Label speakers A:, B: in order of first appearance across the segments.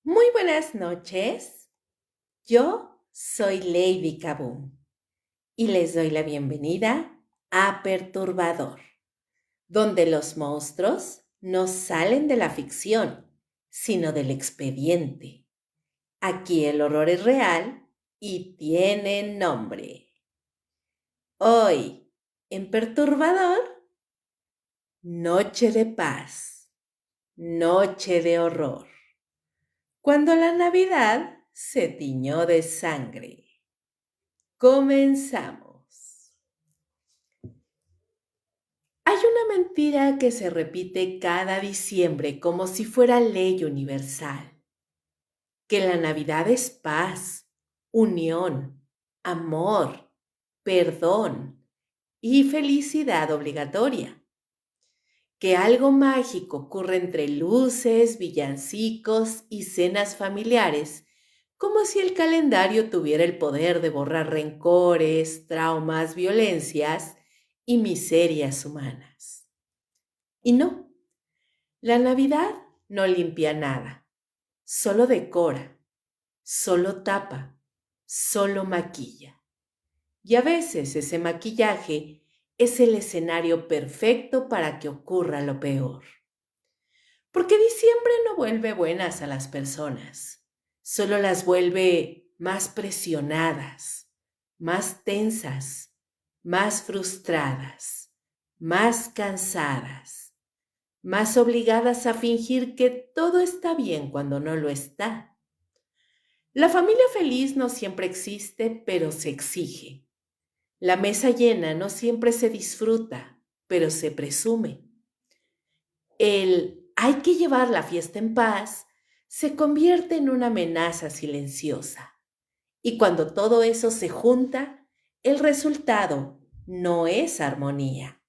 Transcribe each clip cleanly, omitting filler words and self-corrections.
A: Muy buenas noches. Yo soy Lady Kaboom y les doy la bienvenida a Perturbador, donde los monstruos no salen de la ficción, sino del expediente. Aquí el horror es real y tiene nombre. Hoy, en Perturbador, noche de paz, noche de horror, cuando la Navidad se tiñó de sangre. Comenzamos. Hay una mentira que se repite cada diciembre como si fuera ley universal, que la Navidad es paz, unión, amor, perdón y felicidad obligatoria, que algo mágico ocurre entre luces, villancicos y cenas familiares, como si el calendario tuviera el poder de borrar rencores, traumas, violencias y miserias humanas. Y no, la Navidad no limpia nada, solo decora, solo tapa, solo maquilla. Y a veces ese maquillaje es el escenario perfecto para que ocurra lo peor. Porque diciembre no vuelve buenas a las personas, solo las vuelve más presionadas, más tensas, más frustradas, más cansadas, más obligadas a fingir que todo está bien cuando no lo está. La familia feliz no siempre existe, pero se exige. La mesa llena no siempre se disfruta, pero se presume. El hay que llevar la fiesta en paz se convierte en una amenaza silenciosa. Y cuando todo eso se junta, el resultado no es armonía,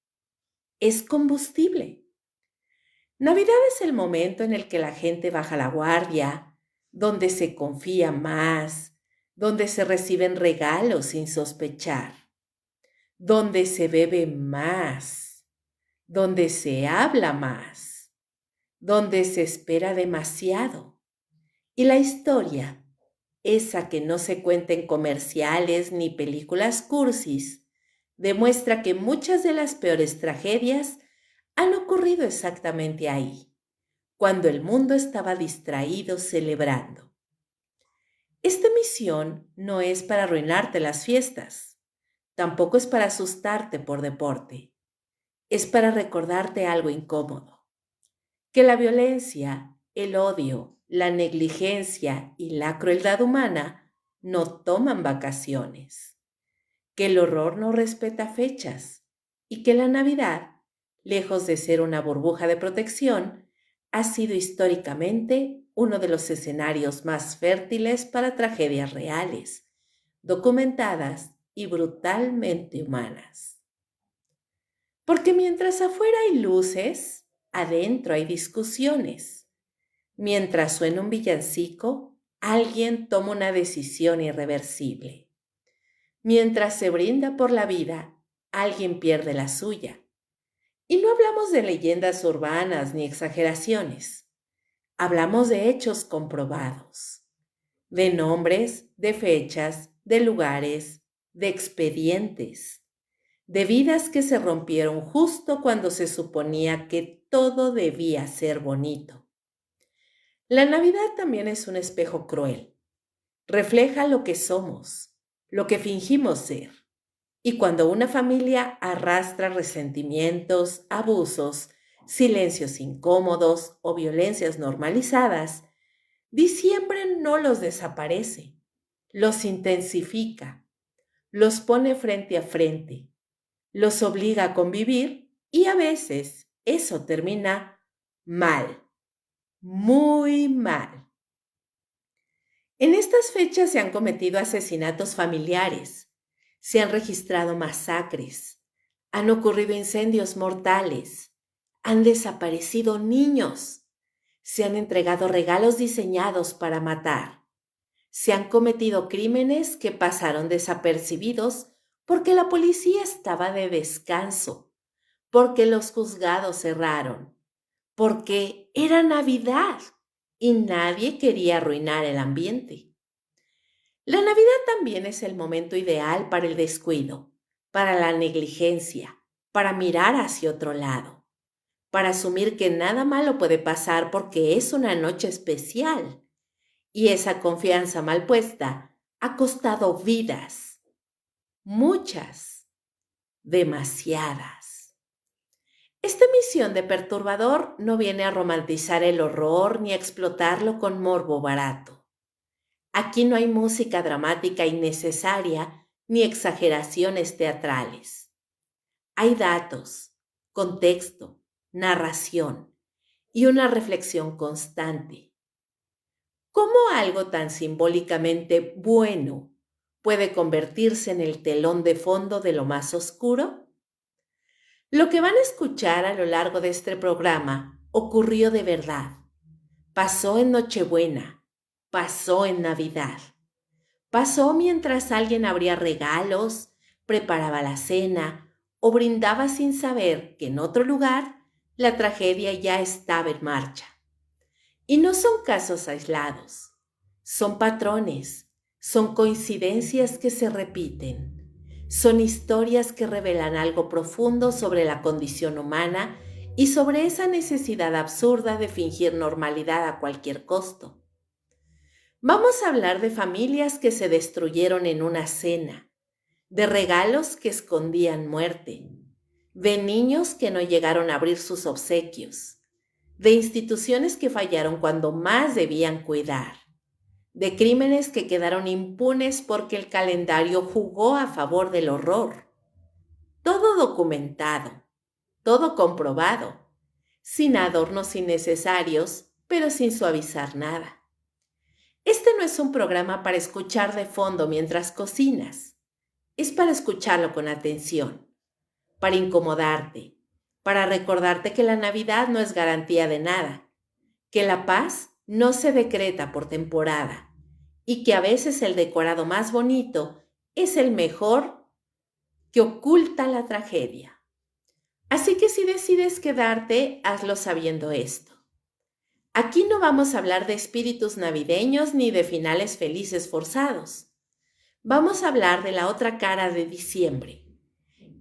A: es combustible. Navidad es el momento en el que la gente baja la guardia, donde se confía más, donde se reciben regalos sin sospechar, donde se bebe más, donde se habla más, donde se espera demasiado. Y la historia, esa que no se cuenta en comerciales ni películas cursis, demuestra que muchas de las peores tragedias han ocurrido exactamente ahí, cuando el mundo estaba distraído celebrando. Esta misión no es para arruinarte las fiestas, tampoco es para asustarte por deporte, es para recordarte algo incómodo, que la violencia, el odio, la negligencia y la crueldad humana no toman vacaciones, que el horror no respeta fechas y que la Navidad, lejos de ser una burbuja de protección, ha sido históricamente uno de los escenarios más fértiles para tragedias reales, documentadas y brutalmente humanas. Porque mientras afuera hay luces, adentro hay discusiones. Mientras suena un villancico, alguien toma una decisión irreversible. Mientras se brinda por la vida, alguien pierde la suya. Y no hablamos de leyendas urbanas ni exageraciones. Hablamos de hechos comprobados, de nombres, de fechas, de lugares, de expedientes, de vidas que se rompieron justo cuando se suponía que todo debía ser bonito. La Navidad también es un espejo cruel. Refleja lo que somos, lo que fingimos ser. Y cuando una familia arrastra resentimientos, abusos, silencios incómodos o violencias normalizadas, diciembre no los desaparece, los intensifica, los pone frente a frente, los obliga a convivir y a veces eso termina mal, muy mal. En estas fechas se han cometido asesinatos familiares, se han registrado masacres, han ocurrido incendios mortales, han desaparecido niños, se han entregado regalos diseñados para matar, se han cometido crímenes que pasaron desapercibidos porque la policía estaba de descanso, porque los juzgados cerraron, porque era Navidad y nadie quería arruinar el ambiente. La Navidad también es el momento ideal para el descuido, para la negligencia, para mirar hacia otro lado, para asumir que nada malo puede pasar porque es una noche especial. Y esa confianza mal puesta ha costado vidas, muchas, demasiadas. Esta emisión de Perturbador no viene a romantizar el horror ni a explotarlo con morbo barato. Aquí no hay música dramática innecesaria ni exageraciones teatrales. Hay datos, contexto, narración y una reflexión constante. ¿Cómo algo tan simbólicamente bueno puede convertirse en el telón de fondo de lo más oscuro? Lo que van a escuchar a lo largo de este programa ocurrió de verdad. Pasó en Nochebuena, pasó en Navidad, pasó mientras alguien abría regalos, preparaba la cena o brindaba sin saber que en otro lugar la tragedia ya estaba en marcha. Y no son casos aislados, son patrones, son coincidencias que se repiten, son historias que revelan algo profundo sobre la condición humana y sobre esa necesidad absurda de fingir normalidad a cualquier costo. Vamos a hablar de familias que se destruyeron en una cena, de regalos que escondían muerte, de niños que no llegaron a abrir sus obsequios, de instituciones que fallaron cuando más debían cuidar, de crímenes que quedaron impunes porque el calendario jugó a favor del horror. Todo documentado, todo comprobado, sin adornos innecesarios, pero sin suavizar nada. Este no es un programa para escuchar de fondo mientras cocinas, es para escucharlo con atención, para incomodarte, para recordarte que la Navidad no es garantía de nada, que la paz no se decreta por temporada y que a veces el decorado más bonito es el mejor que oculta la tragedia. Así que si decides quedarte, hazlo sabiendo esto. Aquí no vamos a hablar de espíritus navideños ni de finales felices forzados. Vamos a hablar de la otra cara de diciembre,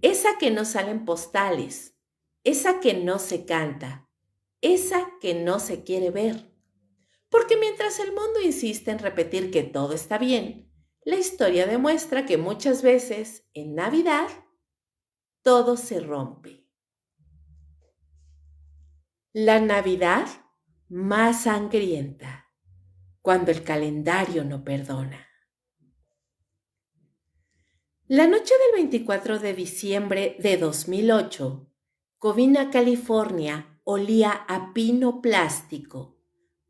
A: esa que no salen postales, esa que no se canta, esa que no se quiere ver. Porque mientras el mundo insiste en repetir que todo está bien, la historia demuestra que muchas veces, en Navidad, todo se rompe. La Navidad más sangrienta, cuando el calendario no perdona. La noche del 24 de diciembre de 2008, Covina, California, olía a pino plástico,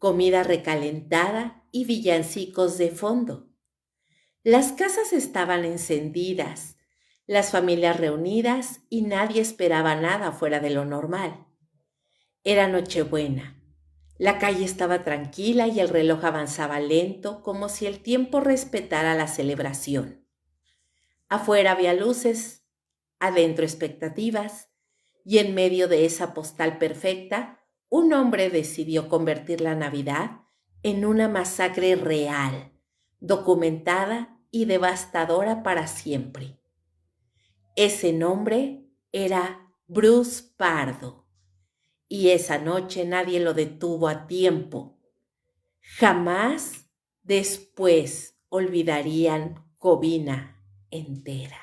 A: comida recalentada y villancicos de fondo. Las casas estaban encendidas, las familias reunidas y nadie esperaba nada fuera de lo normal. Era Nochebuena. La calle estaba tranquila y el reloj avanzaba lento, como si el tiempo respetara la celebración. Afuera había luces, adentro expectativas, y en medio de esa postal perfecta, un hombre decidió convertir la Navidad en una masacre real, documentada y devastadora para siempre. Ese nombre era Bruce Pardo, y esa noche nadie lo detuvo a tiempo. Jamás después olvidarían Covina entera.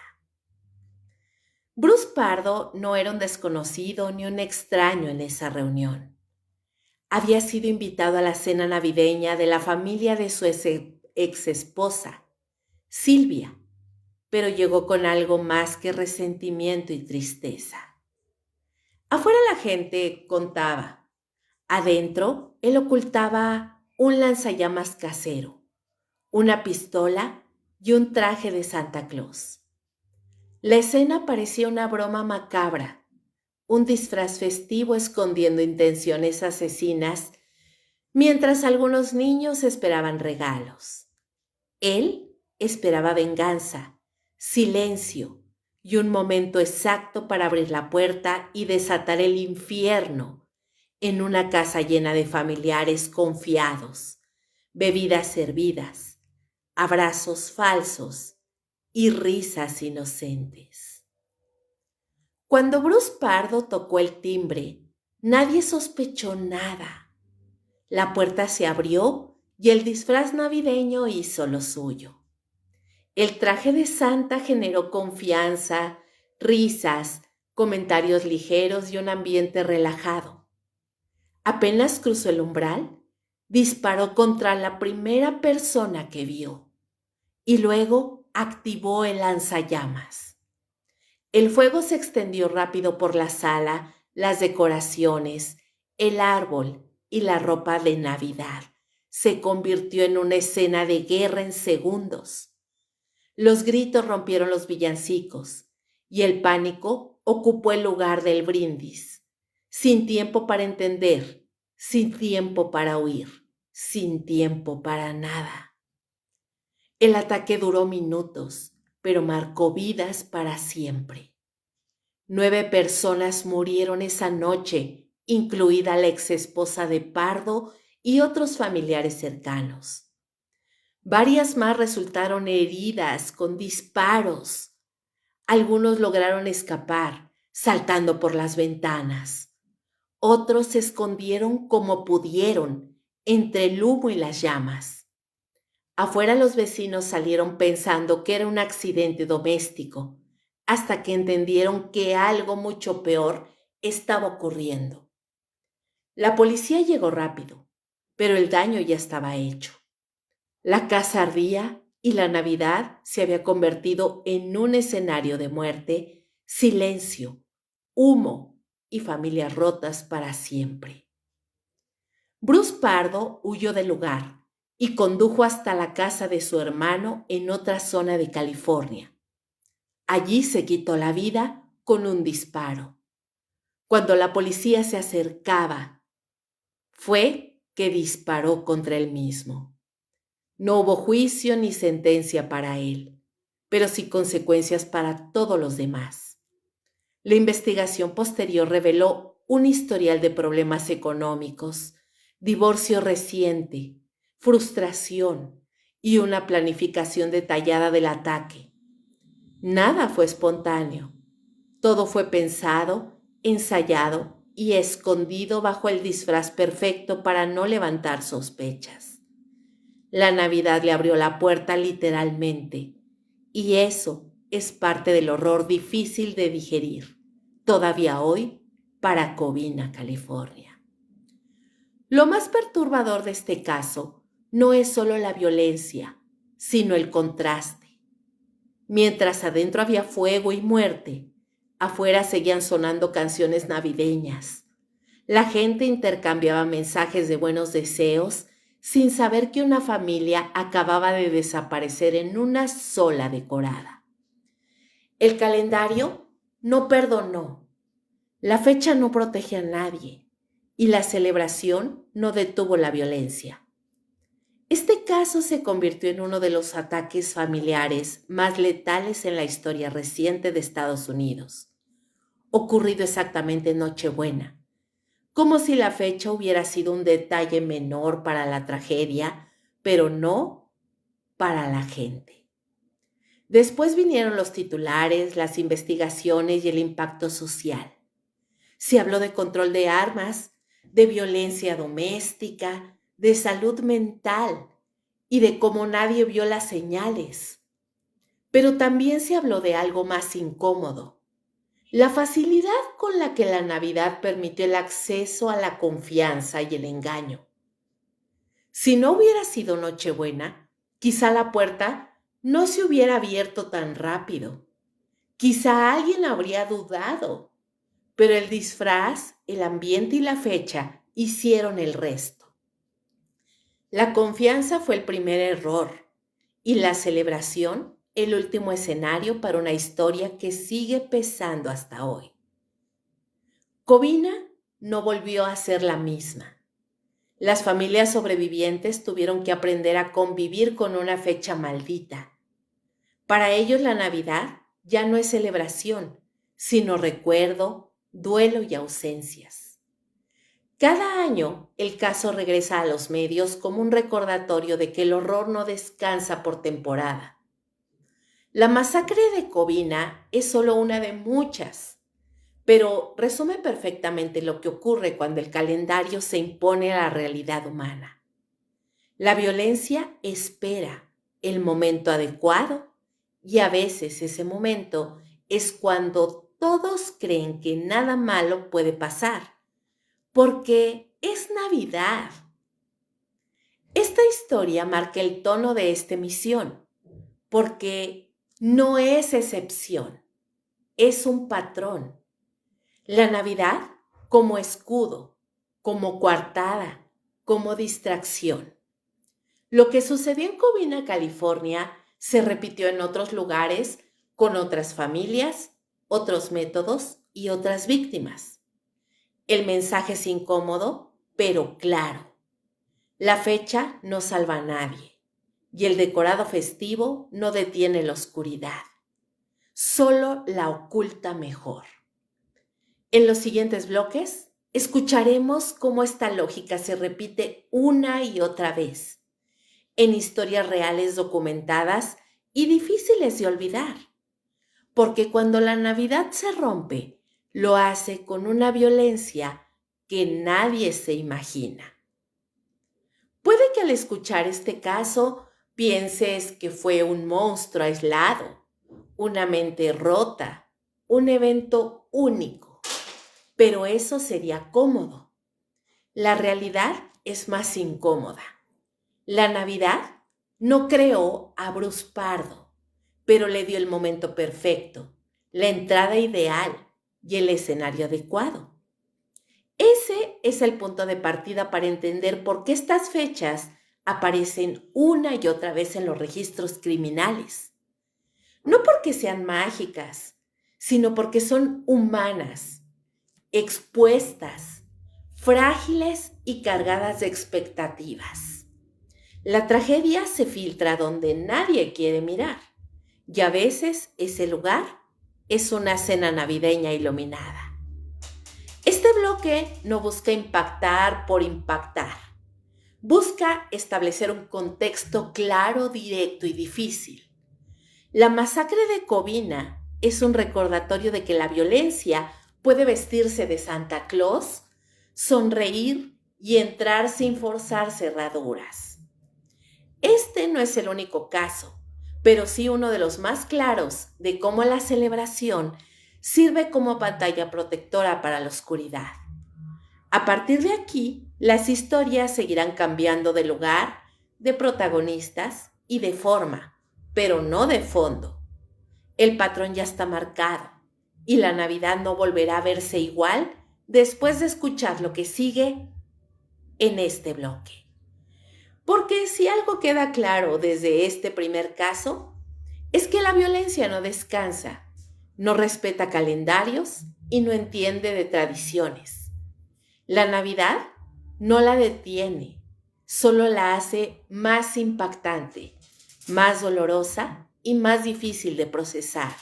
A: Bruce Pardo no era un desconocido ni un extraño en esa reunión. Había sido invitado a la cena navideña de la familia de su ex esposa, Silvia, pero llegó con algo más que resentimiento y tristeza. Afuera la gente contaba. Adentro, él ocultaba un lanzallamas casero, una pistola y un traje de Santa Claus. La escena parecía una broma macabra, un disfraz festivo escondiendo intenciones asesinas, mientras algunos niños esperaban regalos. Él esperaba venganza, silencio y un momento exacto para abrir la puerta y desatar el infierno, en una casa llena de familiares confiados, bebidas servidas, abrazos falsos y risas inocentes. Cuando Bruce Pardo tocó el timbre, nadie sospechó nada. La puerta se abrió y el disfraz navideño hizo lo suyo. El traje de Santa generó confianza, risas, comentarios ligeros y un ambiente relajado. Apenas cruzó el umbral, disparó contra la primera persona que vio y luego activó el lanzallamas. El fuego se extendió rápido por la sala, las decoraciones, el árbol y la ropa de Navidad. Se convirtió en una escena de guerra en segundos. Los gritos rompieron los villancicos y el pánico ocupó el lugar del brindis. Sin tiempo para entender, sin tiempo para huir, sin tiempo para nada. El ataque duró minutos, pero marcó vidas para siempre. 9 personas murieron esa noche, incluida la exesposa de Pardo y otros familiares cercanos. Varias más resultaron heridas con disparos. Algunos lograron escapar, saltando por las ventanas. Otros se escondieron como pudieron, entre el humo y las llamas. Afuera los vecinos salieron pensando que era un accidente doméstico, hasta que entendieron que algo mucho peor estaba ocurriendo. La policía llegó rápido, pero el daño ya estaba hecho. La casa ardía y la Navidad se había convertido en un escenario de muerte, silencio, humo y familias rotas para siempre. Bruce Pardo huyó del lugar y condujo hasta la casa de su hermano en otra zona de California. Allí se quitó la vida con un disparo. Cuando la policía se acercaba, fue que disparó contra él mismo. No hubo juicio ni sentencia para él, pero sí consecuencias para todos los demás. La investigación posterior reveló un historial de problemas económicos, divorcio reciente, frustración y una planificación detallada del ataque. Nada fue espontáneo. Todo fue pensado, ensayado y escondido bajo el disfraz perfecto para no levantar sospechas. La Navidad le abrió la puerta literalmente, y eso es parte del horror difícil de digerir, todavía hoy, para Covina, California. Lo más perturbador de este caso no es solo la violencia, sino el contraste. Mientras adentro había fuego y muerte, afuera seguían sonando canciones navideñas. La gente intercambiaba mensajes de buenos deseos sin saber que una familia acababa de desaparecer en una sola decorada. El calendario no perdonó, la fecha no protege a nadie y la celebración no detuvo la violencia. Este caso se convirtió en uno de los ataques familiares más letales en la historia reciente de Estados Unidos, ocurrido exactamente en Nochebuena, como si la fecha hubiera sido un detalle menor para la tragedia, pero no para la gente. Después vinieron los titulares, las investigaciones y el impacto social. Se habló de control de armas, de violencia doméstica, de salud mental y de cómo nadie vio las señales. Pero también se habló de algo más incómodo: la facilidad con la que la Navidad permitió el acceso a la confianza y el engaño. Si no hubiera sido Nochebuena, quizá la puerta no se hubiera abierto tan rápido. Quizá alguien habría dudado, pero el disfraz, el ambiente y la fecha hicieron el resto. La confianza fue el primer error y la celebración el último escenario para una historia que sigue pesando hasta hoy. Covina no volvió a ser la misma. Las familias sobrevivientes tuvieron que aprender a convivir con una fecha maldita. Para ellos la Navidad ya no es celebración, sino recuerdo, duelo y ausencias. Cada año, el caso regresa a los medios como un recordatorio de que el horror no descansa por temporada. La masacre de Covina es solo una de muchas, pero resume perfectamente lo que ocurre cuando el calendario se impone a la realidad humana. La violencia espera el momento adecuado y a veces ese momento es cuando todos creen que nada malo puede pasar, porque es Navidad. Esta historia marca el tono de esta emisión, porque no es excepción, es un patrón. La Navidad como escudo, como coartada, como distracción. Lo que sucedió en Covina, California, se repitió en otros lugares con otras familias, otros métodos y otras víctimas. El mensaje es incómodo, pero claro. La fecha no salva a nadie y el decorado festivo no detiene la oscuridad, solo la oculta mejor. En los siguientes bloques, escucharemos cómo esta lógica se repite una y otra vez en historias reales documentadas y difíciles de olvidar, porque cuando la Navidad se rompe, lo hace con una violencia que nadie se imagina. Puede que al escuchar este caso pienses que fue un monstruo aislado, una mente rota, un evento único, pero eso sería cómodo. La realidad es más incómoda. La Navidad no creó a Bruce Pardo, pero le dio el momento perfecto, la entrada ideal y el escenario adecuado. Ese es el punto de partida para entender por qué estas fechas aparecen una y otra vez en los registros criminales. No porque sean mágicas, sino porque son humanas, expuestas, frágiles y cargadas de expectativas. La tragedia se filtra donde nadie quiere mirar, y a veces ese lugar es una cena navideña iluminada. Este bloque no busca impactar por impactar. Busca establecer un contexto claro, directo y difícil. La masacre de Covina es un recordatorio de que la violencia puede vestirse de Santa Claus, sonreír y entrar sin forzar cerraduras. Este no es el único caso, pero sí uno de los más claros de cómo la celebración sirve como pantalla protectora para la oscuridad. A partir de aquí, las historias seguirán cambiando de lugar, de protagonistas y de forma, pero no de fondo. El patrón ya está marcado y la Navidad no volverá a verse igual después de escuchar lo que sigue en este bloque. Porque si algo queda claro desde este primer caso, es que la violencia no descansa, no respeta calendarios y no entiende de tradiciones. La Navidad no la detiene, solo la hace más impactante, más dolorosa y más difícil de procesar.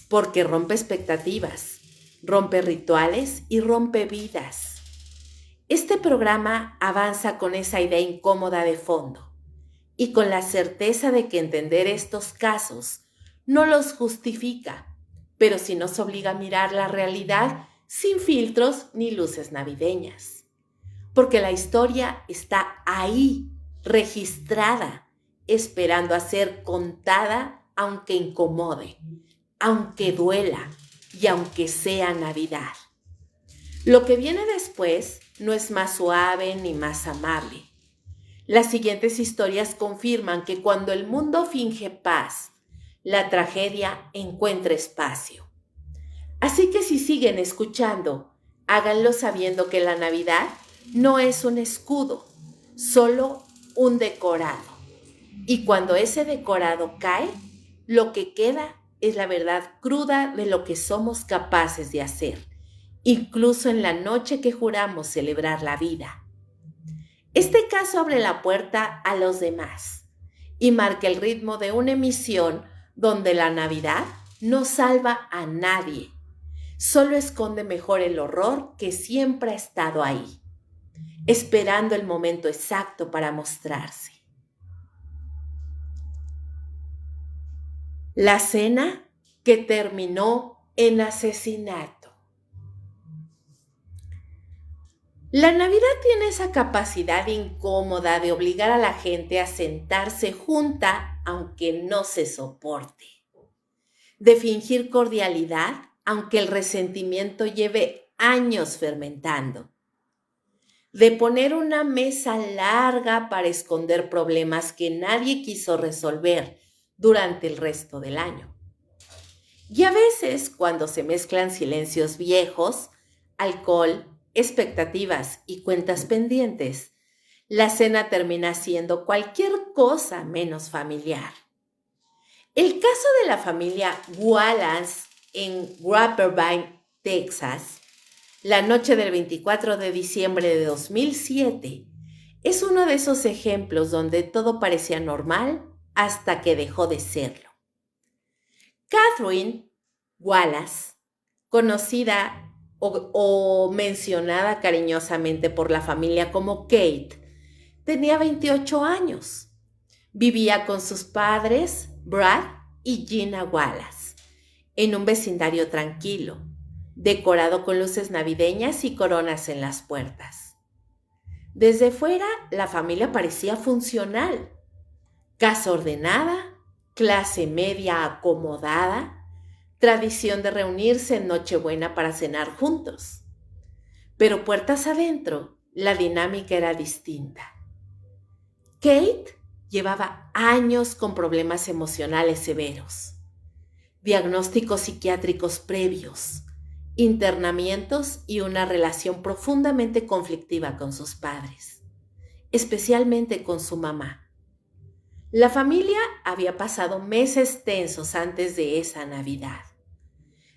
A: Porque rompe expectativas, rompe rituales y rompe vidas. Este programa avanza con esa idea incómoda de fondo y con la certeza de que entender estos casos no los justifica, pero sí nos obliga a mirar la realidad sin filtros ni luces navideñas. Porque la historia está ahí, registrada, esperando a ser contada aunque incomode, aunque duela y aunque sea Navidad. Lo que viene después no es más suave ni más amable. Las siguientes historias confirman que cuando el mundo finge paz, la tragedia encuentra espacio. Así que si siguen escuchando, háganlo sabiendo que la Navidad no es un escudo, solo un decorado. Y cuando ese decorado cae, lo que queda es la verdad cruda de lo que somos capaces de hacer, incluso en la noche que juramos celebrar la vida. Este caso abre la puerta a los demás y marca el ritmo de una emisión donde la Navidad no salva a nadie, solo esconde mejor el horror que siempre ha estado ahí. esperando el momento exacto para mostrarse. La cena que terminó en asesinato. La Navidad tiene esa capacidad incómoda de obligar a la gente a sentarse junta aunque no se soporte, de fingir cordialidad aunque el resentimiento lleve años fermentando, de poner una mesa larga para esconder problemas que nadie quiso resolver durante el resto del año. Y a veces, cuando se mezclan silencios viejos, alcohol, expectativas y cuentas pendientes, la cena termina siendo cualquier cosa menos familiar. El caso de la familia Wallace en Grapevine, Texas, la noche del 24 de diciembre de 2007, es uno de esos ejemplos donde todo parecía normal hasta que dejó de serlo. Catherine Wallace, conocida o mencionada cariñosamente por la familia como Kate, tenía 28 años. Vivía con sus padres, Brad y Gina Wallace, en un vecindario tranquilo, decorado con luces navideñas y coronas en las puertas. Desde fuera, la familia parecía funcional. Casa ordenada, clase media acomodada, tradición de reunirse en Nochebuena para cenar juntos. Pero puertas adentro, la dinámica era distinta. Kate llevaba años con problemas emocionales severos, diagnósticos psiquiátricos previos, internamientos y una relación profundamente conflictiva con sus padres, especialmente con su mamá. La familia había pasado meses tensos antes de esa Navidad.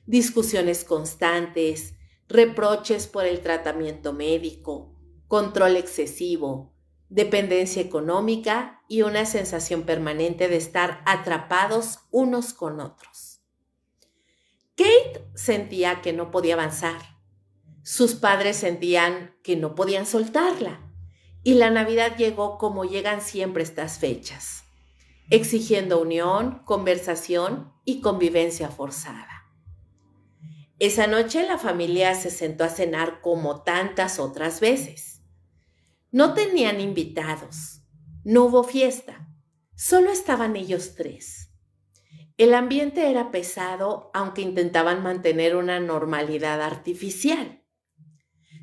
A: Discusiones constantes, reproches por el tratamiento médico, control excesivo, dependencia económica y una sensación permanente de estar atrapados unos con otros. Kate sentía que no podía avanzar. Sus padres sentían que no podían soltarla. Y la Navidad llegó como llegan siempre estas fechas, exigiendo unión, conversación y convivencia forzada. Esa noche la familia se sentó a cenar como tantas otras veces. No tenían invitados, no hubo fiesta, solo estaban ellos tres. El ambiente era pesado, aunque intentaban mantener una normalidad artificial.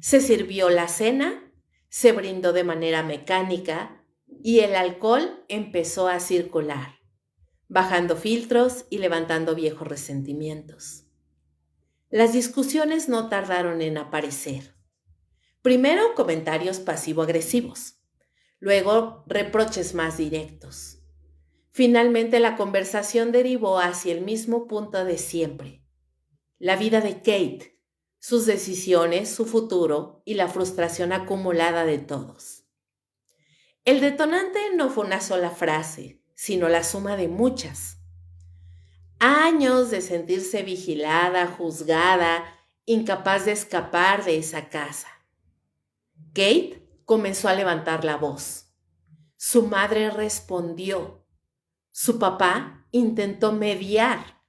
A: Se sirvió la cena, se brindó de manera mecánica y el alcohol empezó a circular, bajando filtros y levantando viejos resentimientos. Las discusiones no tardaron en aparecer. Primero comentarios pasivo-agresivos, luego reproches más directos. Finalmente la conversación derivó hacia el mismo punto de siempre: la vida de Kate, sus decisiones, su futuro y la frustración acumulada de todos. El detonante no fue una sola frase, sino la suma de muchas. Años de sentirse vigilada, juzgada, incapaz de escapar de esa casa. Kate comenzó a levantar la voz. Su madre respondió. Su papá intentó mediar,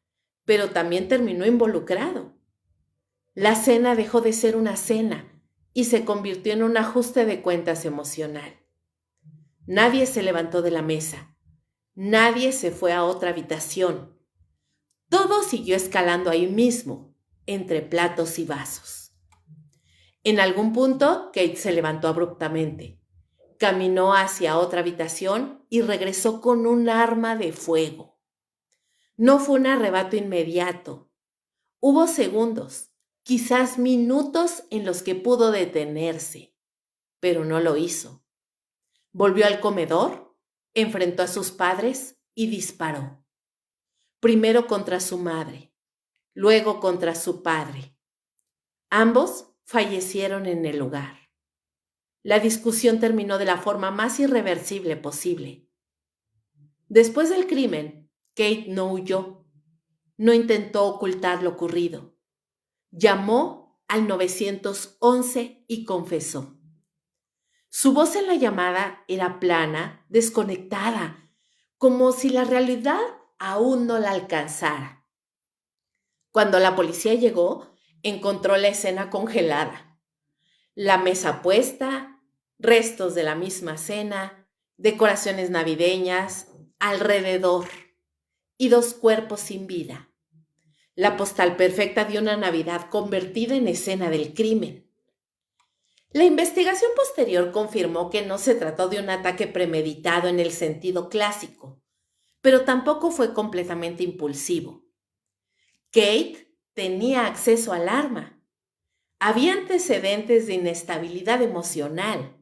A: pero también terminó involucrado. La cena dejó de ser una cena y se convirtió en un ajuste de cuentas emocional. Nadie se levantó de la mesa. Nadie se fue a otra habitación. Todo siguió escalando ahí mismo, entre platos y vasos. En algún punto, Kate se levantó abruptamente, caminó hacia otra habitación y regresó con un arma de fuego. No fue un arrebato inmediato. Hubo segundos, quizás minutos en los que pudo detenerse, pero no lo hizo. Volvió al comedor, enfrentó a sus padres y disparó. Primero contra su madre, luego contra su padre. Ambos fallecieron en el lugar. La discusión terminó de la forma más irreversible posible. Después del crimen, Kate no huyó, no intentó ocultar lo ocurrido. Llamó al 911 y confesó. Su voz en la llamada era plana, desconectada, como si la realidad aún no la alcanzara. Cuando la policía llegó, encontró la escena congelada. La mesa puesta, restos de la misma cena, decoraciones navideñas, alrededor y dos cuerpos sin vida. La postal perfecta de una Navidad convertida en escena del crimen. La investigación posterior confirmó que no se trató de un ataque premeditado en el sentido clásico, pero tampoco fue completamente impulsivo. Kate tenía acceso al arma. Había antecedentes de inestabilidad emocional.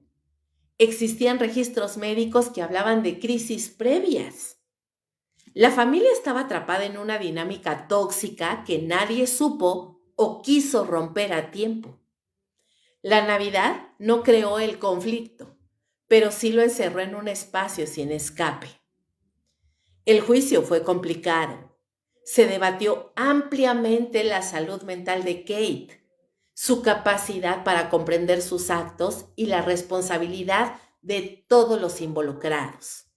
A: Existían registros médicos que hablaban de crisis previas. La familia estaba atrapada en una dinámica tóxica que nadie supo o quiso romper a tiempo. La Navidad no creó el conflicto, pero sí lo encerró en un espacio sin escape. El juicio fue complicado. Se debatió ampliamente la salud mental de Kate, su capacidad para comprender sus actos y la responsabilidad de todos los involucrados.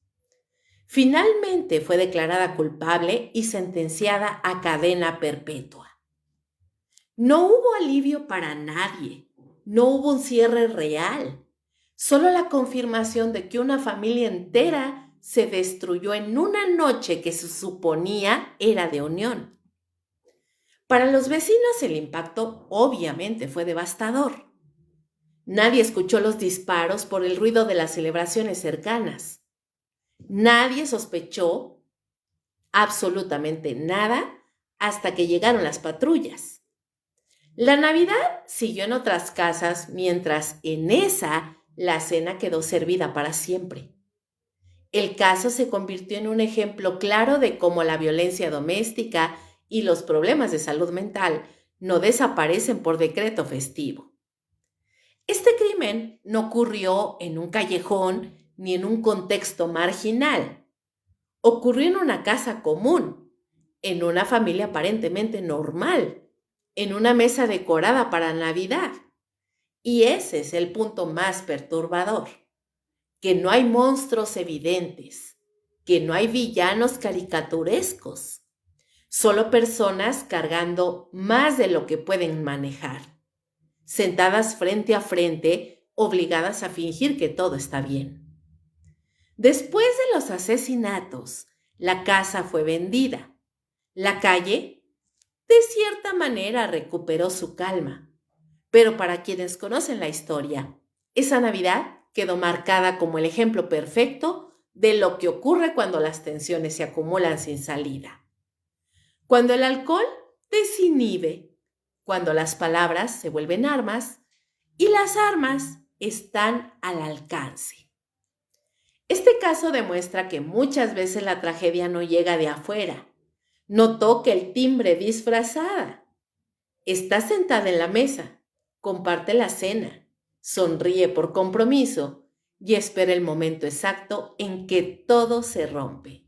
A: Finalmente fue declarada culpable y sentenciada a cadena perpetua. No hubo alivio para nadie, no hubo un cierre real, solo la confirmación de que una familia entera se destruyó en una noche que se suponía era de unión. Para los vecinos el impacto obviamente fue devastador. Nadie escuchó los disparos por el ruido de las celebraciones cercanas. Nadie sospechó absolutamente nada hasta que llegaron las patrullas. La Navidad siguió en otras casas mientras en esa la cena quedó servida para siempre. El caso se convirtió en un ejemplo claro de cómo la violencia doméstica y los problemas de salud mental no desaparecen por decreto festivo. Este crimen no ocurrió en un callejón ni en un contexto marginal. Ocurrió en una casa común, en una familia aparentemente normal, en una mesa decorada para Navidad. Y ese es el punto más perturbador, que no hay monstruos evidentes, que no hay villanos caricaturescos, solo personas cargando más de lo que pueden manejar, sentadas frente a frente, obligadas a fingir que todo está bien. Después de los asesinatos, la casa fue vendida. La calle, de cierta manera, recuperó su calma. Pero para quienes conocen la historia, esa Navidad quedó marcada como el ejemplo perfecto de lo que ocurre cuando las tensiones se acumulan sin salida. Cuando el alcohol desinhibe, cuando las palabras se vuelven armas y las armas están al alcance. Este caso demuestra que muchas veces la tragedia no llega de afuera, no toca el timbre disfrazada. Está sentada en la mesa, comparte la cena, sonríe por compromiso y espera el momento exacto en que todo se rompe.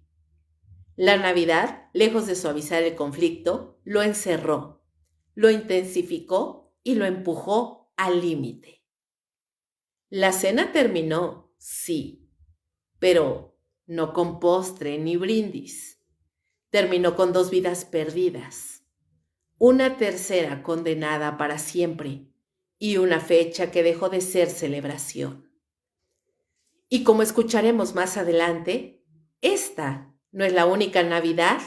A: La Navidad, lejos de suavizar el conflicto, lo encerró, lo intensificó y lo empujó al límite. La cena terminó, sí, pero no con postre ni brindis. Terminó con dos vidas perdidas, una tercera condenada para siempre y una fecha que dejó de ser celebración. Y como escucharemos más adelante, esta no es la única Navidad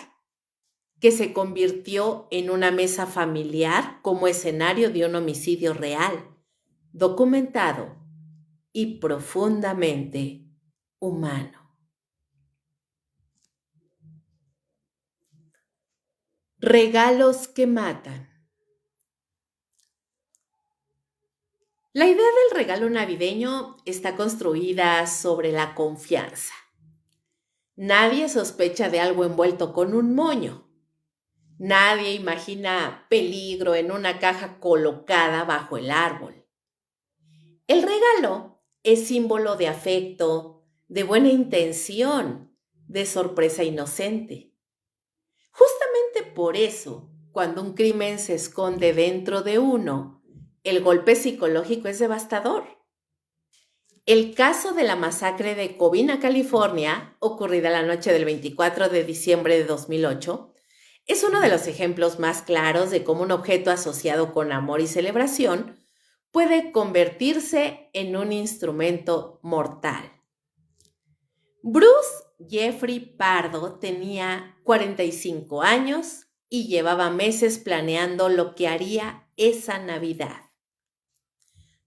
A: que se convirtió en una mesa familiar como escenario de un homicidio real, documentado y profundamente humano. Regalos que matan. La idea del regalo navideño está construida sobre la confianza. Nadie sospecha de algo envuelto con un moño. Nadie imagina peligro en una caja colocada bajo el árbol. El regalo es símbolo de afecto, de buena intención, de sorpresa inocente. Justamente por eso, cuando un crimen se esconde dentro de uno, el golpe psicológico es devastador. El caso de la masacre de Covina, California, ocurrida la noche del 24 de diciembre de 2008, es uno de los ejemplos más claros de cómo un objeto asociado con amor y celebración puede convertirse en un instrumento mortal. Bruce Jeffrey Pardo tenía 45 años y llevaba meses planeando lo que haría esa Navidad.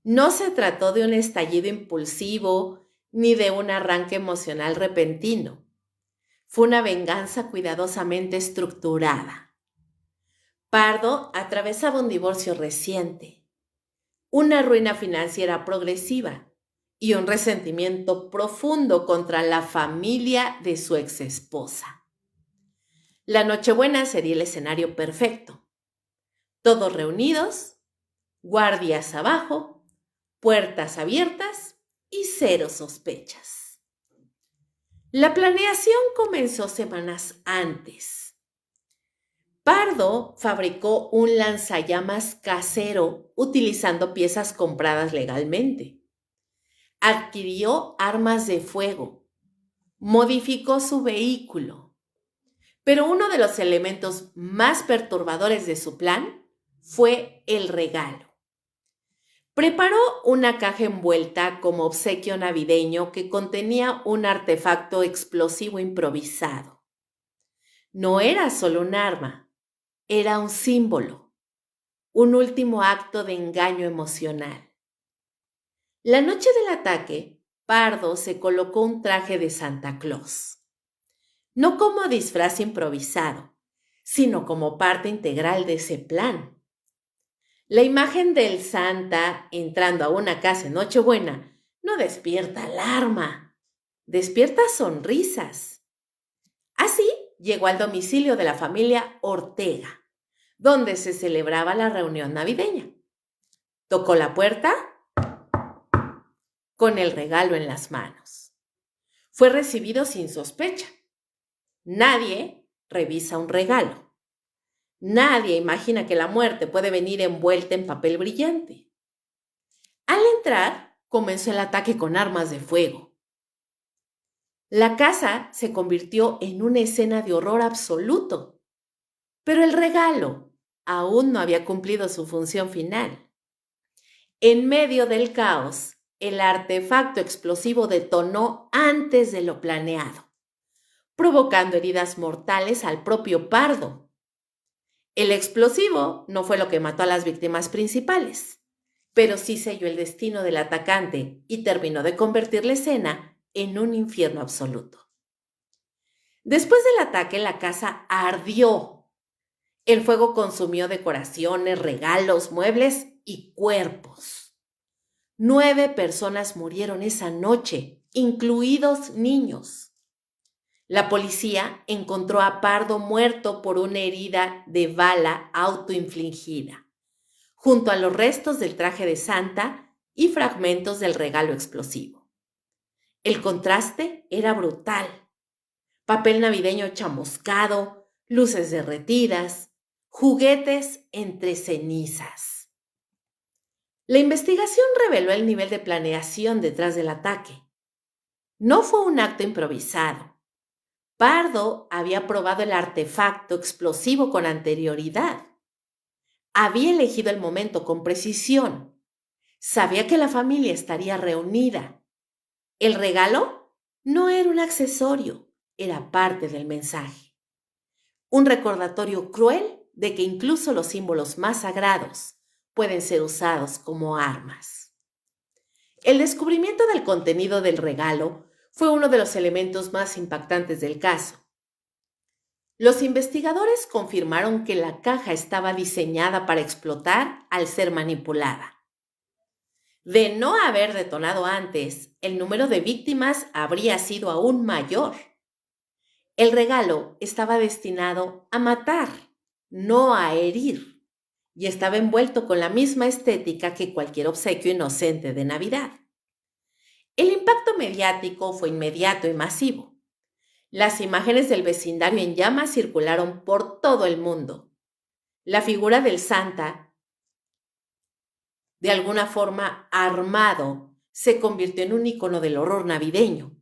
A: No se trató de un estallido impulsivo ni de un arranque emocional repentino. Fue una venganza cuidadosamente estructurada. Pardo atravesaba un divorcio reciente, una ruina financiera progresiva y un resentimiento profundo contra la familia de su exesposa. La Nochebuena sería el escenario perfecto. Todos reunidos, guardias abajo, puertas abiertas y cero sospechas. La planeación comenzó semanas antes. Pardo fabricó un lanzallamas casero utilizando piezas compradas legalmente. Adquirió armas de fuego, modificó su vehículo, pero uno de los elementos más perturbadores de su plan fue el regalo. Preparó una caja envuelta como obsequio navideño que contenía un artefacto explosivo improvisado. No era solo un arma, era un símbolo, un último acto de engaño emocional. La noche del ataque, Pardo se colocó un traje de Santa Claus, no como disfraz improvisado, sino como parte integral de ese plan. La imagen del Santa entrando a una casa en Nochebuena no despierta alarma, despierta sonrisas. Así llegó al domicilio de la familia Ortega, donde se celebraba la reunión navideña. Tocó la puerta con el regalo en las manos. Fue recibido sin sospecha. Nadie revisa un regalo. Nadie imagina que la muerte puede venir envuelta en papel brillante. Al entrar, comenzó el ataque con armas de fuego. La casa se convirtió en una escena de horror absoluto, pero el regalo aún no había cumplido su función final. En medio del caos, el artefacto explosivo detonó antes de lo planeado, provocando heridas mortales al propio Pardo. El explosivo no fue lo que mató a las víctimas principales, pero sí selló el destino del atacante y terminó de convertir la escena en un infierno absoluto. Después del ataque, la casa ardió. El fuego consumió decoraciones, regalos, muebles y cuerpos. 9 personas murieron esa noche, incluidos niños. La policía encontró a Pardo muerto por una herida de bala autoinfligida, junto a los restos del traje de Santa y fragmentos del regalo explosivo. El contraste era brutal. Papel navideño chamuscado, luces derretidas, juguetes entre cenizas. La investigación reveló el nivel de planeación detrás del ataque. No fue un acto improvisado. Pardo había probado el artefacto explosivo con anterioridad. Había elegido el momento con precisión. Sabía que la familia estaría reunida. El regalo no era un accesorio, era parte del mensaje. Un recordatorio cruel de que incluso los símbolos más sagrados pueden ser usados como armas. El descubrimiento del contenido del regalo fue uno de los elementos más impactantes del caso. Los investigadores confirmaron que la caja estaba diseñada para explotar al ser manipulada. De no haber detonado antes, el número de víctimas habría sido aún mayor. El regalo estaba destinado a matar, no a herir, y estaba envuelto con la misma estética que cualquier obsequio inocente de Navidad. El impacto mediático fue inmediato y masivo. Las imágenes del vecindario en llamas circularon por todo el mundo. La figura del Santa, de alguna forma armado, se convirtió en un icono del horror navideño.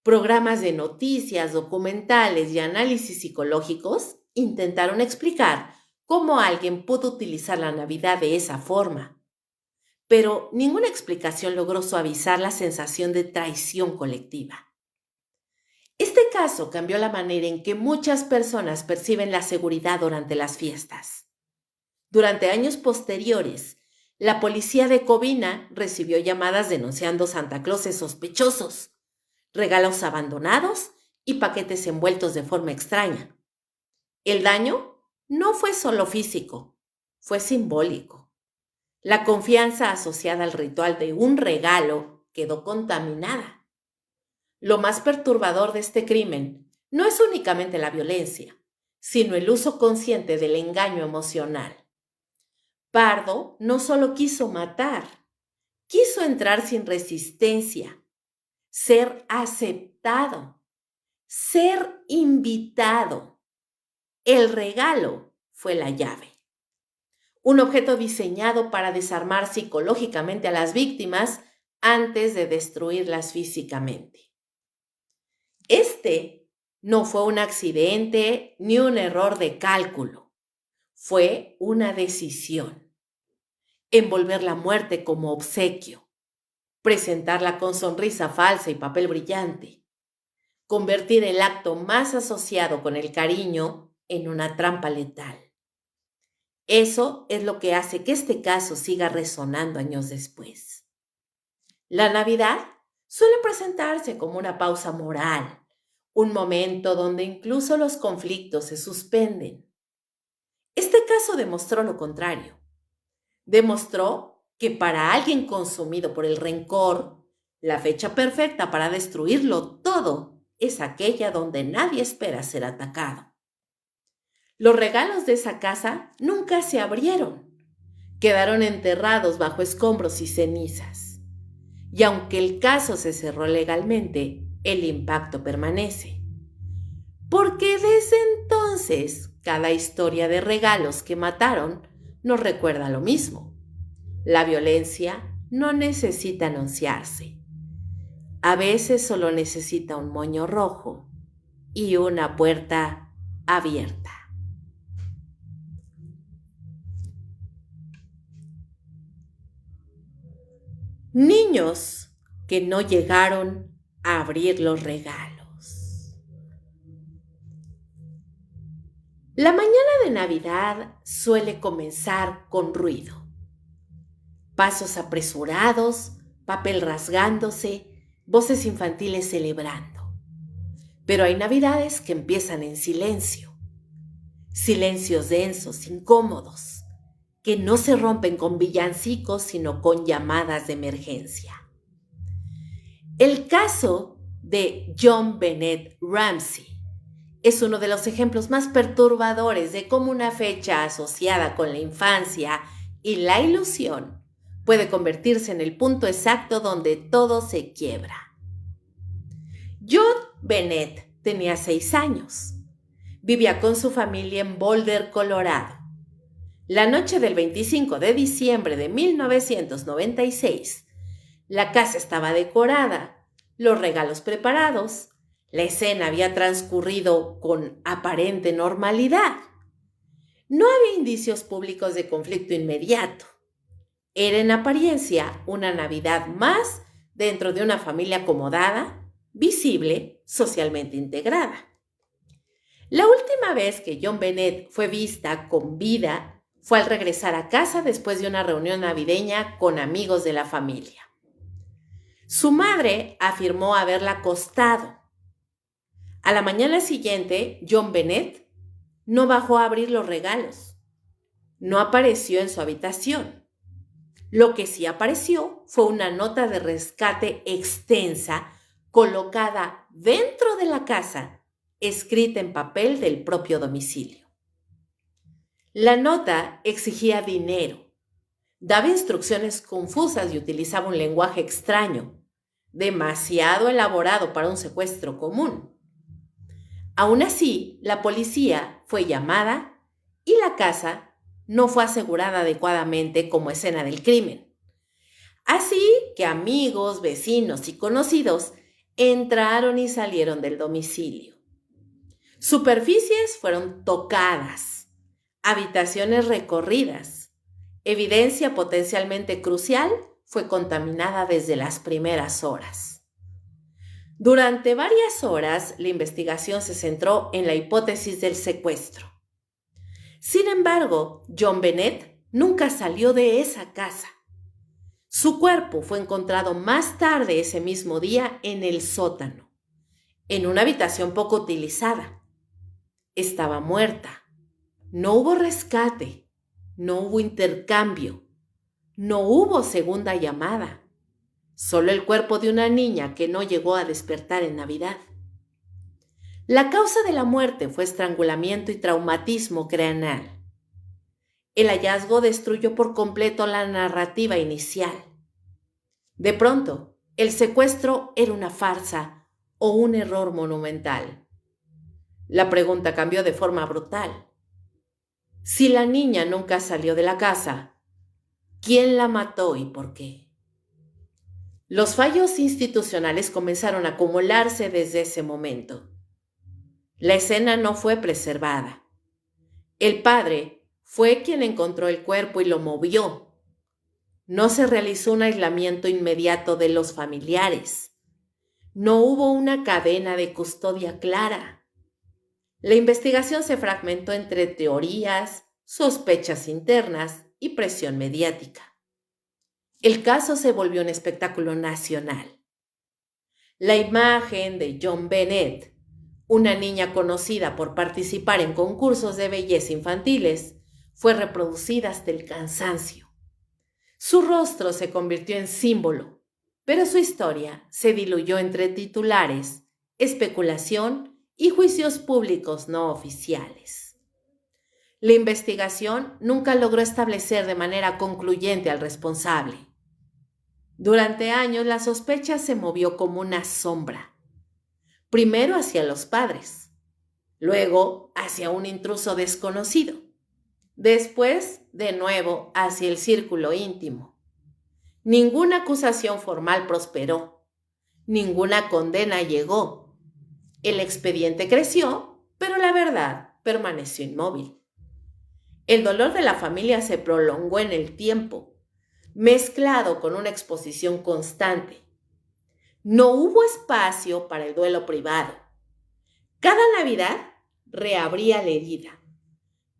A: Programas de noticias, documentales y análisis psicológicos intentaron explicar cómo alguien pudo utilizar la Navidad de esa forma, pero ninguna explicación logró suavizar la sensación de traición colectiva. Este caso cambió la manera en que muchas personas perciben la seguridad durante las fiestas. Durante años posteriores, la policía de Covina recibió llamadas denunciando Santa Clauses sospechosos, regalos abandonados y paquetes envueltos de forma extraña. El daño no fue solo físico, fue simbólico. La confianza asociada al ritual de un regalo quedó contaminada. Lo más perturbador de este crimen no es únicamente la violencia, sino el uso consciente del engaño emocional. Pardo no solo quiso matar, quiso entrar sin resistencia, ser aceptado, ser invitado. El regalo fue la llave. Un objeto diseñado para desarmar psicológicamente a las víctimas antes de destruirlas físicamente. Este no fue un accidente ni un error de cálculo. Fue una decisión. Envolver la muerte como obsequio. Presentarla con sonrisa falsa y papel brillante. Convertir el acto más asociado con el cariño en una trampa letal. Eso es lo que hace que este caso siga resonando años después. La Navidad suele presentarse como una pausa moral, un momento donde incluso los conflictos se suspenden. Este caso demostró lo contrario. Demostró que para alguien consumido por el rencor, la fecha perfecta para destruirlo todo es aquella donde nadie espera ser atacado. Los regalos de esa casa nunca se abrieron. Quedaron enterrados bajo escombros y cenizas. Y aunque el caso se cerró legalmente, el impacto permanece. Porque desde entonces, cada historia de regalos que mataron nos recuerda lo mismo. La violencia no necesita anunciarse. A veces solo necesita un moño rojo y una puerta abierta. Niños que no llegaron a abrir los regalos. La mañana de Navidad suele comenzar con ruido. Pasos apresurados, papel rasgándose, voces infantiles celebrando. Pero hay Navidades que empiezan en silencio. Silencios densos, incómodos, que no se rompen con villancicos, sino con llamadas de emergencia. El caso de John Bennett Ramsey es uno de los ejemplos más perturbadores de cómo una fecha asociada con la infancia y la ilusión puede convertirse en el punto exacto donde todo se quiebra. John Bennett tenía 6 años. Vivía con su familia en Boulder, Colorado. La noche del 25 de diciembre de 1996, la casa estaba decorada, los regalos preparados, la escena había transcurrido con aparente normalidad. No había indicios públicos de conflicto inmediato. Era en apariencia una Navidad más dentro de una familia acomodada, visible, socialmente integrada. La última vez que John Bennett fue vista con vida fue al regresar a casa después de una reunión navideña con amigos de la familia. Su madre afirmó haberla acostado. A la mañana siguiente, John Bennett no bajó a abrir los regalos. No apareció en su habitación. Lo que sí apareció fue una nota de rescate extensa colocada dentro de la casa, escrita en papel del propio domicilio. La nota exigía dinero, daba instrucciones confusas y utilizaba un lenguaje extraño, demasiado elaborado para un secuestro común. Aún así, la policía fue llamada y la casa no fue asegurada adecuadamente como escena del crimen. Así que amigos, vecinos y conocidos entraron y salieron del domicilio. Superficies fueron tocadas, habitaciones recorridas. Evidencia potencialmente crucial fue contaminada desde las primeras horas. Durante varias horas, la investigación se centró en la hipótesis del secuestro. Sin embargo, John Bennett nunca salió de esa casa. Su cuerpo fue encontrado más tarde ese mismo día en el sótano, en una habitación poco utilizada. Estaba muerta. No hubo rescate, no hubo intercambio, no hubo segunda llamada. Solo el cuerpo de una niña que no llegó a despertar en Navidad. La causa de la muerte fue estrangulamiento y traumatismo craneal. El hallazgo destruyó por completo la narrativa inicial. De pronto, el secuestro era una farsa o un error monumental. La pregunta cambió de forma brutal. Si la niña nunca salió de la casa, ¿quién la mató y por qué? Los fallos institucionales comenzaron a acumularse desde ese momento. La escena no fue preservada. El padre fue quien encontró el cuerpo y lo movió. No se realizó un aislamiento inmediato de los familiares. No hubo una cadena de custodia clara. La investigación se fragmentó entre teorías, sospechas internas y presión mediática. El caso se volvió un espectáculo nacional. La imagen de John Bennett, una niña conocida por participar en concursos de belleza infantiles, fue reproducida hasta el cansancio. Su rostro se convirtió en símbolo, pero su historia se diluyó entre titulares, especulación y juicios públicos no oficiales. La investigación nunca logró establecer de manera concluyente al responsable. Durante años la sospecha se movió como una sombra, primero hacia los padres, luego hacia un intruso desconocido, después de nuevo hacia el círculo íntimo. Ninguna acusación formal prosperó, ninguna condena llegó. El expediente creció, pero la verdad permaneció inmóvil. El dolor de la familia se prolongó en el tiempo, mezclado con una exposición constante. No hubo espacio para el duelo privado. Cada Navidad reabría la herida.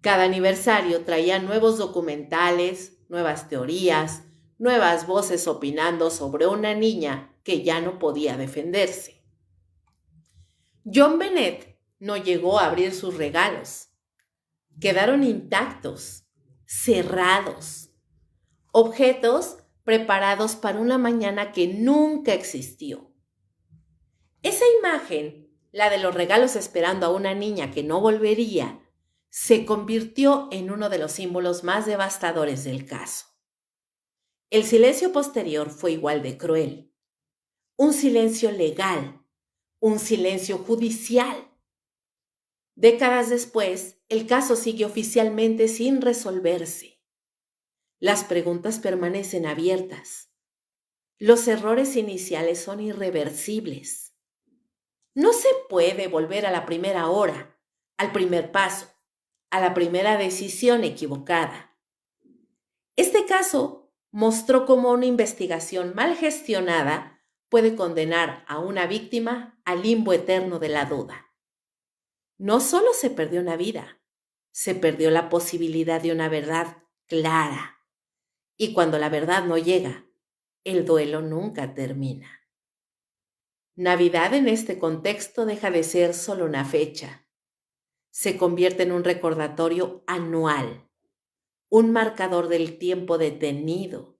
A: Cada aniversario traía nuevos documentales, nuevas teorías, nuevas voces opinando sobre una niña que ya no podía defenderse. John Bennett no llegó a abrir sus regalos. Quedaron intactos, cerrados. Objetos preparados para una mañana que nunca existió. Esa imagen, la de los regalos esperando a una niña que no volvería, se convirtió en uno de los símbolos más devastadores del caso. El silencio posterior fue igual de cruel. Un silencio legal, un silencio judicial. Décadas después, el caso sigue oficialmente sin resolverse. Las preguntas permanecen abiertas. Los errores iniciales son irreversibles. No se puede volver a la primera hora, al primer paso, a la primera decisión equivocada. Este caso mostró cómo una investigación mal gestionada puede condenar a una víctima al limbo eterno de la duda. No solo se perdió una vida, se perdió la posibilidad de una verdad clara. Y cuando la verdad no llega, el duelo nunca termina. Navidad en este contexto deja de ser solo una fecha. Se convierte en un recordatorio anual, un marcador del tiempo detenido.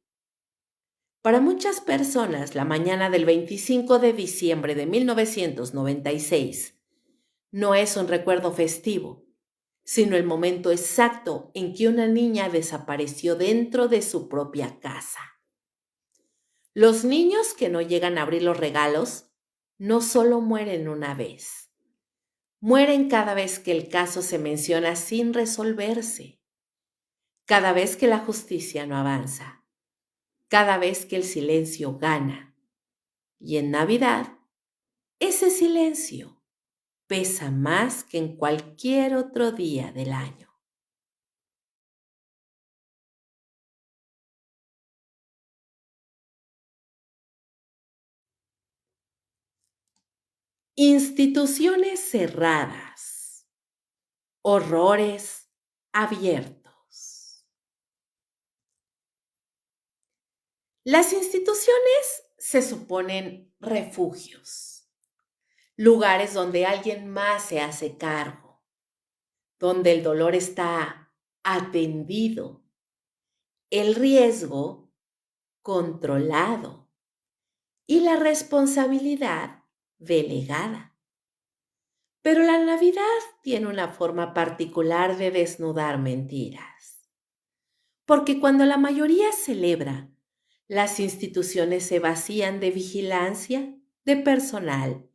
A: Para muchas personas, la mañana del 25 de diciembre de 1996 no es un recuerdo festivo, sino el momento exacto en que una niña desapareció dentro de su propia casa. Los niños que no llegan a abrir los regalos no solo mueren una vez, mueren cada vez que el caso se menciona sin resolverse, cada vez que la justicia no avanza, cada vez que el silencio gana. Y en Navidad, ese silencio pesa más que en cualquier otro día del año. Instituciones cerradas, horrores abiertos. Las instituciones se suponen refugios, lugares donde alguien más se hace cargo, donde el dolor está atendido, el riesgo controlado y la responsabilidad delegada. Pero la Navidad tiene una forma particular de desnudar mentiras, porque cuando la mayoría celebra, las instituciones se vacían de vigilancia, de personal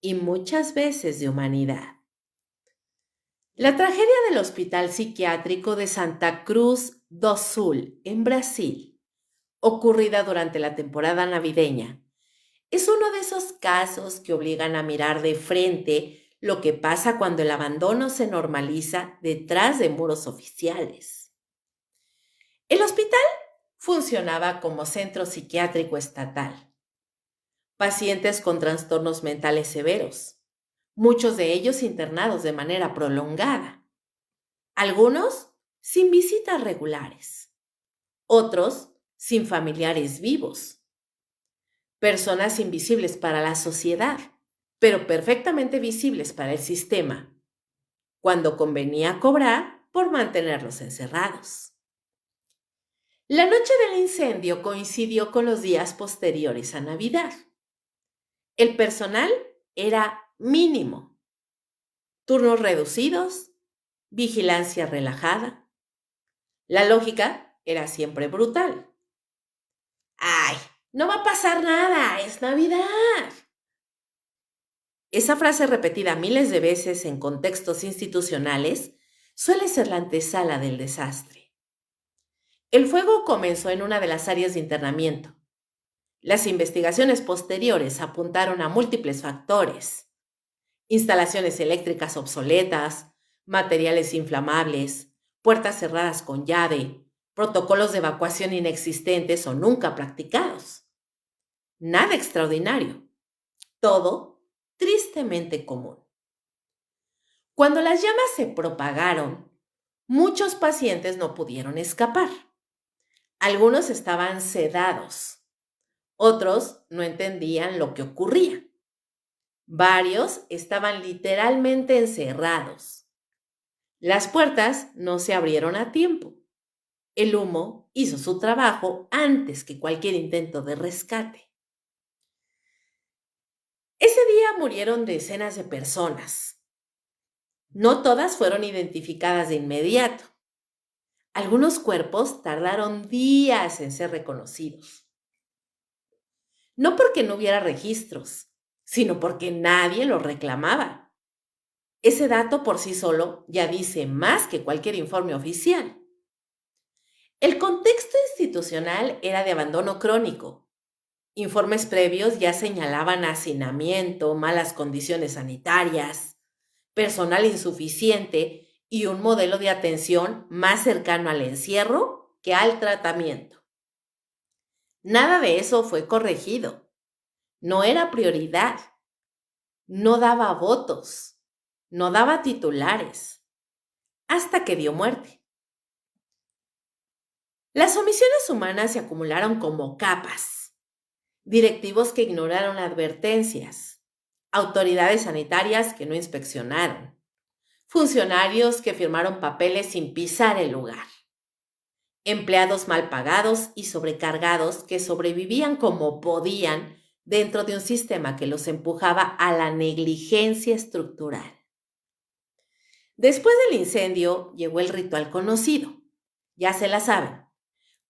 A: y muchas veces de humanidad. La tragedia del Hospital Psiquiátrico de Santa Cruz do Sul, en Brasil, ocurrida durante la temporada navideña, es uno de esos casos que obligan a mirar de frente lo que pasa cuando el abandono se normaliza detrás de muros oficiales. El hospital funcionaba como centro psiquiátrico estatal. Pacientes con trastornos mentales severos, muchos de ellos internados de manera prolongada, algunos sin visitas regulares, otros sin familiares vivos, personas invisibles para la sociedad, pero perfectamente visibles para el sistema, cuando convenía cobrar por mantenerlos encerrados. La noche del incendio coincidió con los días posteriores a Navidad. El personal era mínimo, turnos reducidos, vigilancia relajada. La lógica era siempre brutal. ¡Ay! No va a pasar nada, es Navidad. Esa frase repetida miles de veces en contextos institucionales suele ser la antesala del desastre. El fuego comenzó en una de las áreas de internamiento. Las investigaciones posteriores apuntaron a múltiples factores: instalaciones eléctricas obsoletas, materiales inflamables, puertas cerradas con llave, protocolos de evacuación inexistentes o nunca practicados. Nada extraordinario, todo tristemente común. Cuando las llamas se propagaron, muchos pacientes no pudieron escapar. Algunos estaban sedados, otros no entendían lo que ocurría. Varios estaban literalmente encerrados. Las puertas no se abrieron a tiempo. El humo hizo su trabajo antes que cualquier intento de rescate. Ese día murieron decenas de personas. No todas fueron identificadas de inmediato. Algunos cuerpos tardaron días en ser reconocidos. No porque no hubiera registros, sino porque nadie los reclamaba. Ese dato por sí solo ya dice más que cualquier informe oficial. El contexto institucional era de abandono crónico. Informes previos ya señalaban hacinamiento, malas condiciones sanitarias, personal insuficiente y un modelo de atención más cercano al encierro que al tratamiento. Nada de eso fue corregido. No era prioridad. No daba votos. No daba titulares. Hasta que dio muerte. Las omisiones humanas se acumularon como capas. Directivos que ignoraron advertencias. Autoridades sanitarias que no inspeccionaron. Funcionarios que firmaron papeles sin pisar el lugar. Empleados mal pagados y sobrecargados que sobrevivían como podían dentro de un sistema que los empujaba a la negligencia estructural. Después del incendio llegó el ritual conocido. Ya se la saben.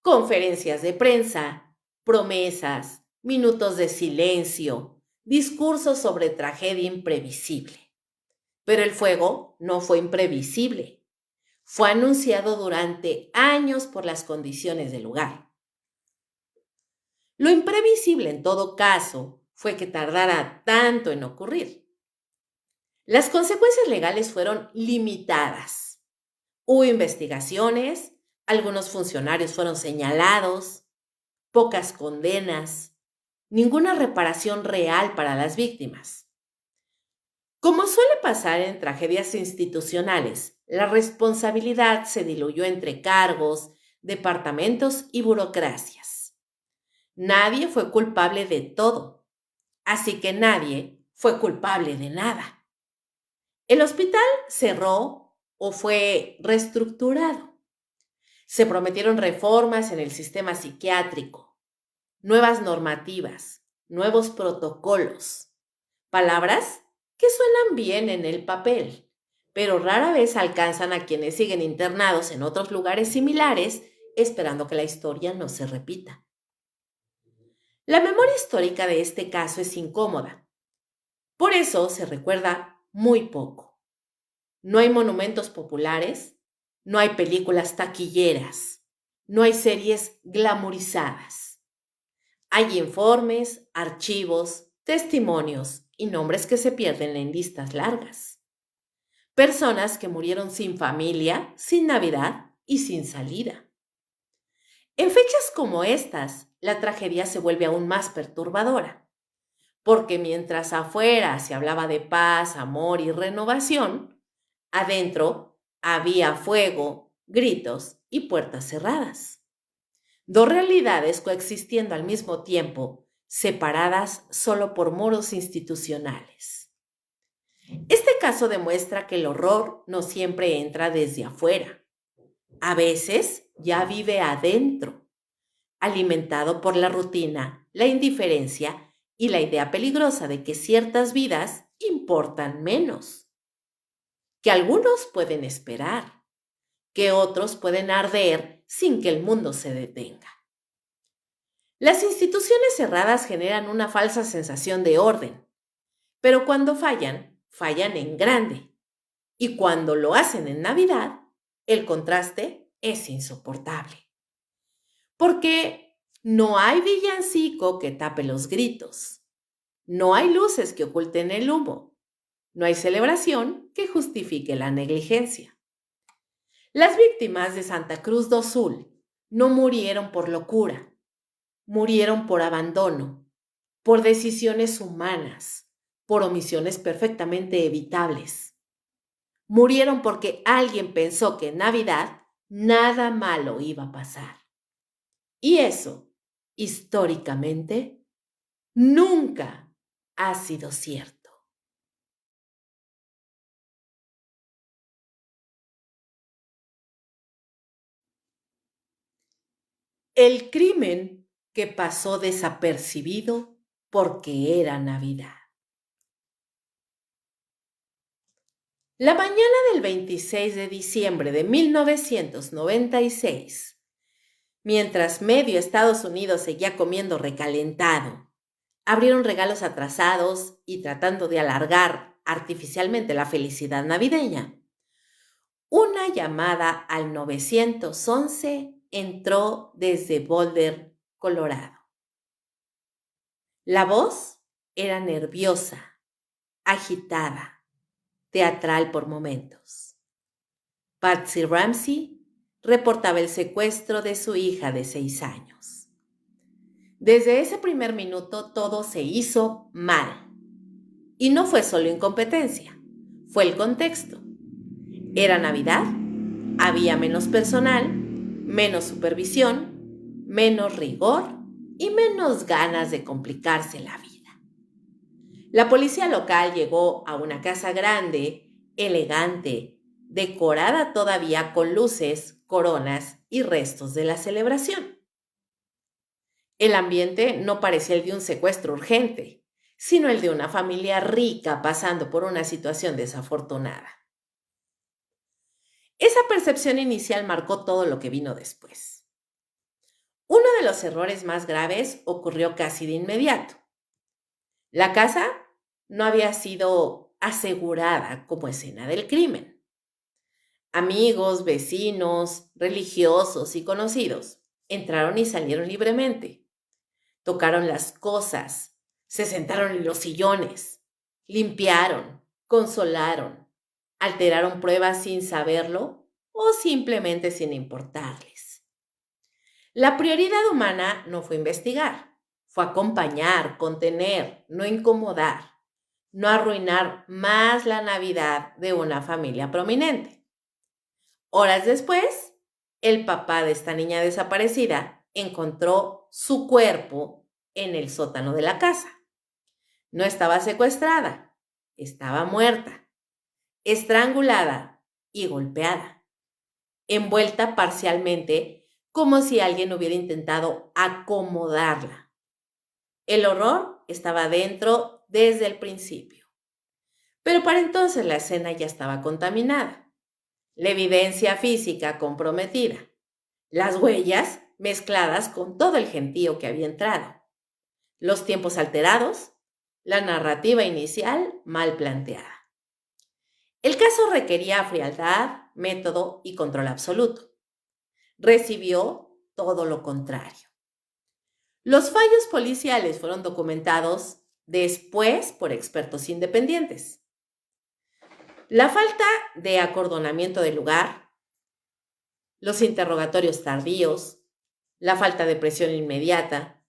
A: Conferencias de prensa, promesas, minutos de silencio, discursos sobre tragedia imprevisible. Pero el fuego no fue imprevisible. Fue anunciado durante años por las condiciones del lugar. Lo imprevisible en todo caso fue que tardara tanto en ocurrir. Las consecuencias legales fueron limitadas. Hubo investigaciones, algunos funcionarios fueron señalados, pocas condenas, ninguna reparación real para las víctimas. Como suele pasar en tragedias institucionales, la responsabilidad se diluyó entre cargos, departamentos y burocracias. Nadie fue culpable de todo, así que nadie fue culpable de nada. El hospital cerró o fue reestructurado. Se prometieron reformas en el sistema psiquiátrico, nuevas normativas, nuevos protocolos, palabras que suenan bien en el papel, pero rara vez alcanzan a quienes siguen internados en otros lugares similares esperando que la historia no se repita. La memoria histórica de este caso es incómoda. Por eso se recuerda muy poco. No hay monumentos populares, no hay películas taquilleras, no hay series glamorizadas. Hay informes, archivos, testimonios y nombres que se pierden en listas largas. Personas que murieron sin familia, sin Navidad y sin salida. En fechas como estas, la tragedia se vuelve aún más perturbadora, porque mientras afuera se hablaba de paz, amor y renovación, adentro había fuego, gritos y puertas cerradas. Dos realidades coexistiendo al mismo tiempo, separadas solo por muros institucionales. Este caso demuestra que el horror no siempre entra desde afuera. A veces ya vive adentro, alimentado por la rutina, la indiferencia y la idea peligrosa de que ciertas vidas importan menos, que algunos pueden esperar, que otros pueden arder sin que el mundo se detenga. Las instituciones cerradas generan una falsa sensación de orden, pero cuando fallan, fallan en grande. Y cuando lo hacen en Navidad, el contraste es insoportable. Porque no hay villancico que tape los gritos, no hay luces que oculten el humo, no hay celebración que justifique la negligencia. Las víctimas de Santa Cruz do Sul no murieron por locura, murieron por abandono, por decisiones humanas, por omisiones perfectamente evitables. Murieron porque alguien pensó que en Navidad nada malo iba a pasar. Y eso, históricamente, nunca ha sido cierto. El crimen que pasó desapercibido porque era Navidad. La mañana del 26 de diciembre de 1996, mientras medio Estados Unidos seguía comiendo recalentado, abrieron regalos atrasados y tratando de alargar artificialmente la felicidad navideña, una llamada al 911 entró desde Boulder, Colorado. La voz era nerviosa, agitada, teatral por momentos. Patsy Ramsey reportaba el secuestro de su hija de 6 años. Desde ese primer minuto todo se hizo mal. Y no fue solo incompetencia, fue el contexto. Era Navidad, había menos personal, menos supervisión, menos rigor y menos ganas de complicarse la vida. La policía local llegó a una casa grande, elegante, decorada todavía con luces, coronas y restos de la celebración. El ambiente no parecía el de un secuestro urgente, sino el de una familia rica pasando por una situación desafortunada. Esa percepción inicial marcó todo lo que vino después. Uno de los errores más graves ocurrió casi de inmediato. La casa no había sido asegurada como escena del crimen. Amigos, vecinos, religiosos y conocidos entraron y salieron libremente. Tocaron las cosas, se sentaron en los sillones, limpiaron, consolaron, alteraron pruebas sin saberlo o simplemente sin importarles. La prioridad humana no fue investigar, fue acompañar, contener, no incomodar, no arruinar más la Navidad de una familia prominente. Horas después, el papá de esta niña desaparecida encontró su cuerpo en el sótano de la casa. No estaba secuestrada, estaba muerta, estrangulada y golpeada, envuelta parcialmente como si alguien hubiera intentado acomodarla. El horror estaba dentro desde el principio. Pero para entonces la escena ya estaba contaminada, la evidencia física comprometida, las huellas mezcladas con todo el gentío que había entrado, los tiempos alterados, la narrativa inicial mal planteada. El caso requería frialdad, método y control absoluto. Recibió todo lo contrario. Los fallos policiales fueron documentados después por expertos independientes. La falta de acordonamiento del lugar, los interrogatorios tardíos, la falta de presión inmediata,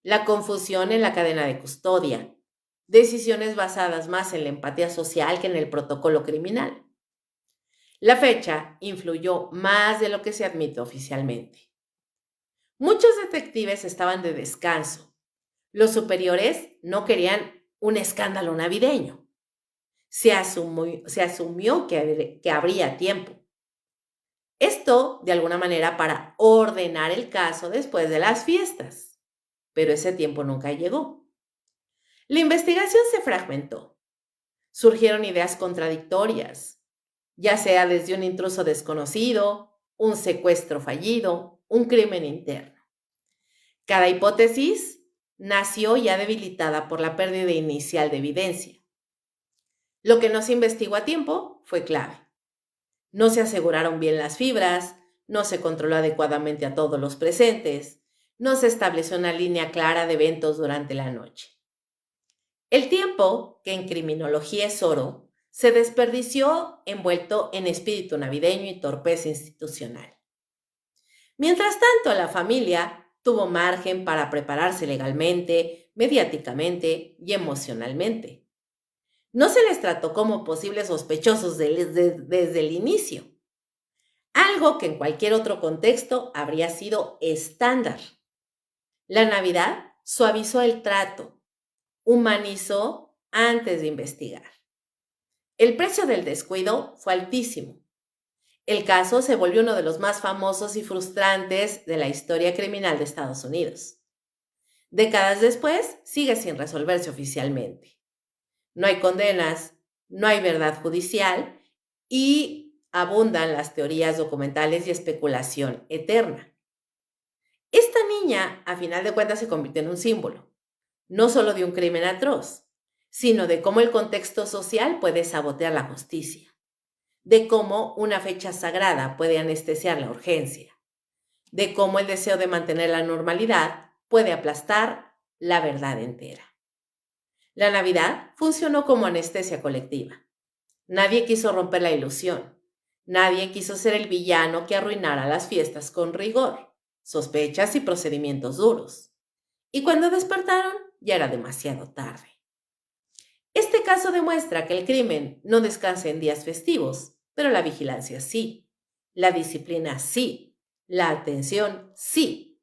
A: la confusión en la cadena de custodia, decisiones basadas más en la empatía social que en el protocolo criminal. La fecha influyó más de lo que se admite oficialmente. Muchos detectives estaban de descanso. Los superiores no querían un escándalo navideño. Se asumió que habría tiempo. Esto, de alguna manera, para ordenar el caso después de las fiestas. Pero ese tiempo nunca llegó. La investigación se fragmentó. Surgieron ideas contradictorias, ya sea desde un intruso desconocido, un secuestro fallido, un crimen interno. Cada hipótesis nació ya debilitada por la pérdida inicial de evidencia. Lo que no se investigó a tiempo fue clave. No se aseguraron bien las fibras, no se controló adecuadamente a todos los presentes, no se estableció una línea clara de eventos durante la noche. El tiempo, que en criminología es oro, se desperdició envuelto en espíritu navideño y torpeza institucional. Mientras tanto, la familia tuvo margen para prepararse legalmente, mediáticamente y emocionalmente. No se les trató como posibles sospechosos desde el inicio, algo que en cualquier otro contexto habría sido estándar. La Navidad suavizó el trato, humanizó antes de investigar. El precio del descuido fue altísimo. El caso se volvió uno de los más famosos y frustrantes de la historia criminal de Estados Unidos. Décadas después, sigue sin resolverse oficialmente. No hay condenas, no hay verdad judicial y abundan las teorías documentales y especulación eterna. Esta niña, a final de cuentas, se convirtió en un símbolo, no solo de un crimen atroz, sino de cómo el contexto social puede sabotear la justicia, de cómo una fecha sagrada puede anestesiar la urgencia, de cómo el deseo de mantener la normalidad puede aplastar la verdad entera. La Navidad funcionó como anestesia colectiva. Nadie quiso romper la ilusión. Nadie quiso ser el villano que arruinara las fiestas con rigor, sospechas y procedimientos duros. Y cuando despertaron, ya era demasiado tarde. Este caso demuestra que el crimen no descansa en días festivos, pero la vigilancia sí, la disciplina sí, la atención sí.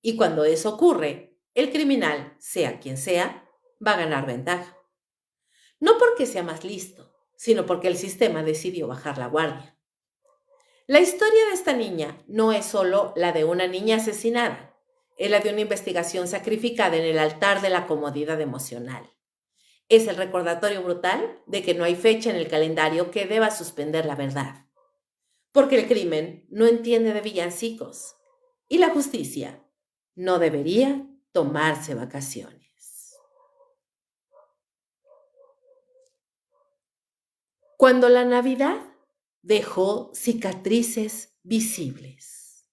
A: Y cuando eso ocurre, el criminal, sea quien sea, va a ganar ventaja. No porque sea más listo, sino porque el sistema decidió bajar la guardia. La historia de esta niña no es solo la de una niña asesinada, es la de una investigación sacrificada en el altar de la comodidad emocional. Es el recordatorio brutal de que no hay fecha en el calendario que deba suspender la verdad. Porque el crimen no entiende de villancicos y la justicia no debería tomarse vacaciones. Cuando la Navidad dejó cicatrices visibles.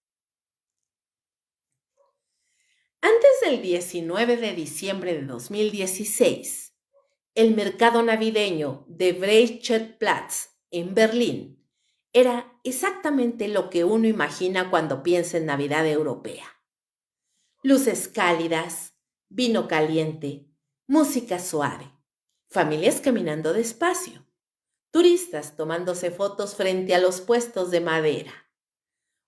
A: Antes del 19 de diciembre de 2016, el mercado navideño de Breitscheidplatz en Berlín era exactamente lo que uno imagina cuando piensa en Navidad europea. Luces cálidas, vino caliente, música suave, familias caminando despacio, turistas tomándose fotos frente a los puestos de madera.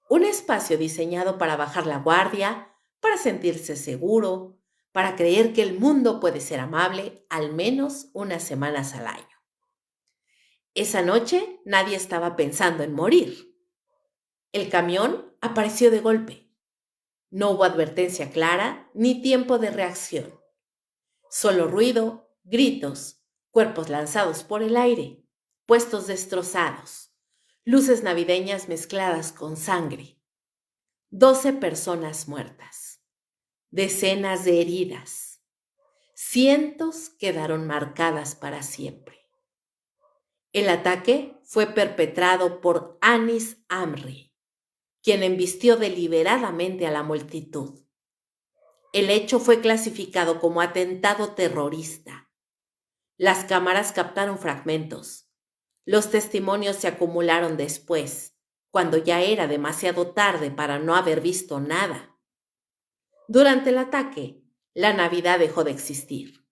A: Un espacio diseñado para bajar la guardia, para sentirse seguro, para creer que el mundo puede ser amable al menos unas semanas al año. Esa noche nadie estaba pensando en morir. El camión apareció de golpe. No hubo advertencia clara ni tiempo de reacción. Solo ruido, gritos, cuerpos lanzados por el aire, puestos destrozados, luces navideñas mezcladas con sangre. 12 personas muertas, decenas de heridas, cientos quedaron marcadas para siempre. El ataque fue perpetrado por Anis Amri, quien embistió deliberadamente a la multitud. El hecho fue clasificado como atentado terrorista. Las cámaras captaron fragmentos. Los testimonios se acumularon después, cuando ya era demasiado tarde para no haber visto nada. Durante el ataque, la Navidad dejó de existir.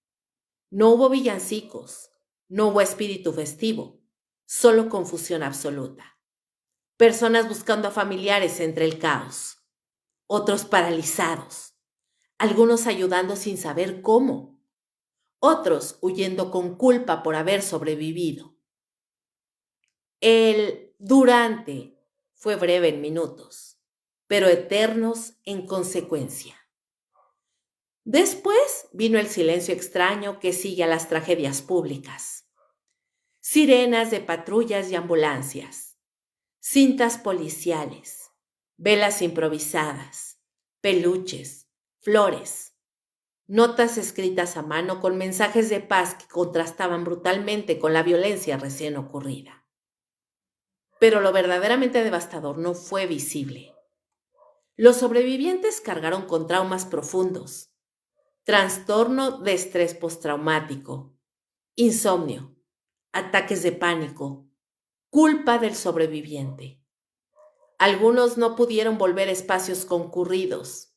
A: No hubo villancicos, no hubo espíritu festivo, solo confusión absoluta. Personas buscando a familiares entre el caos, otros paralizados, algunos ayudando sin saber cómo, otros huyendo con culpa por haber sobrevivido. El durante fue breve en minutos, pero eternos en consecuencia. Después vino el silencio extraño que sigue a las tragedias públicas. Sirenas de patrullas y ambulancias, cintas policiales, velas improvisadas, peluches, flores, notas escritas a mano con mensajes de paz que contrastaban brutalmente con la violencia recién ocurrida. Pero lo verdaderamente devastador no fue visible. Los sobrevivientes cargaron con traumas profundos, trastorno de estrés postraumático, insomnio, ataques de pánico, culpa del sobreviviente. Algunos no pudieron volver a espacios concurridos,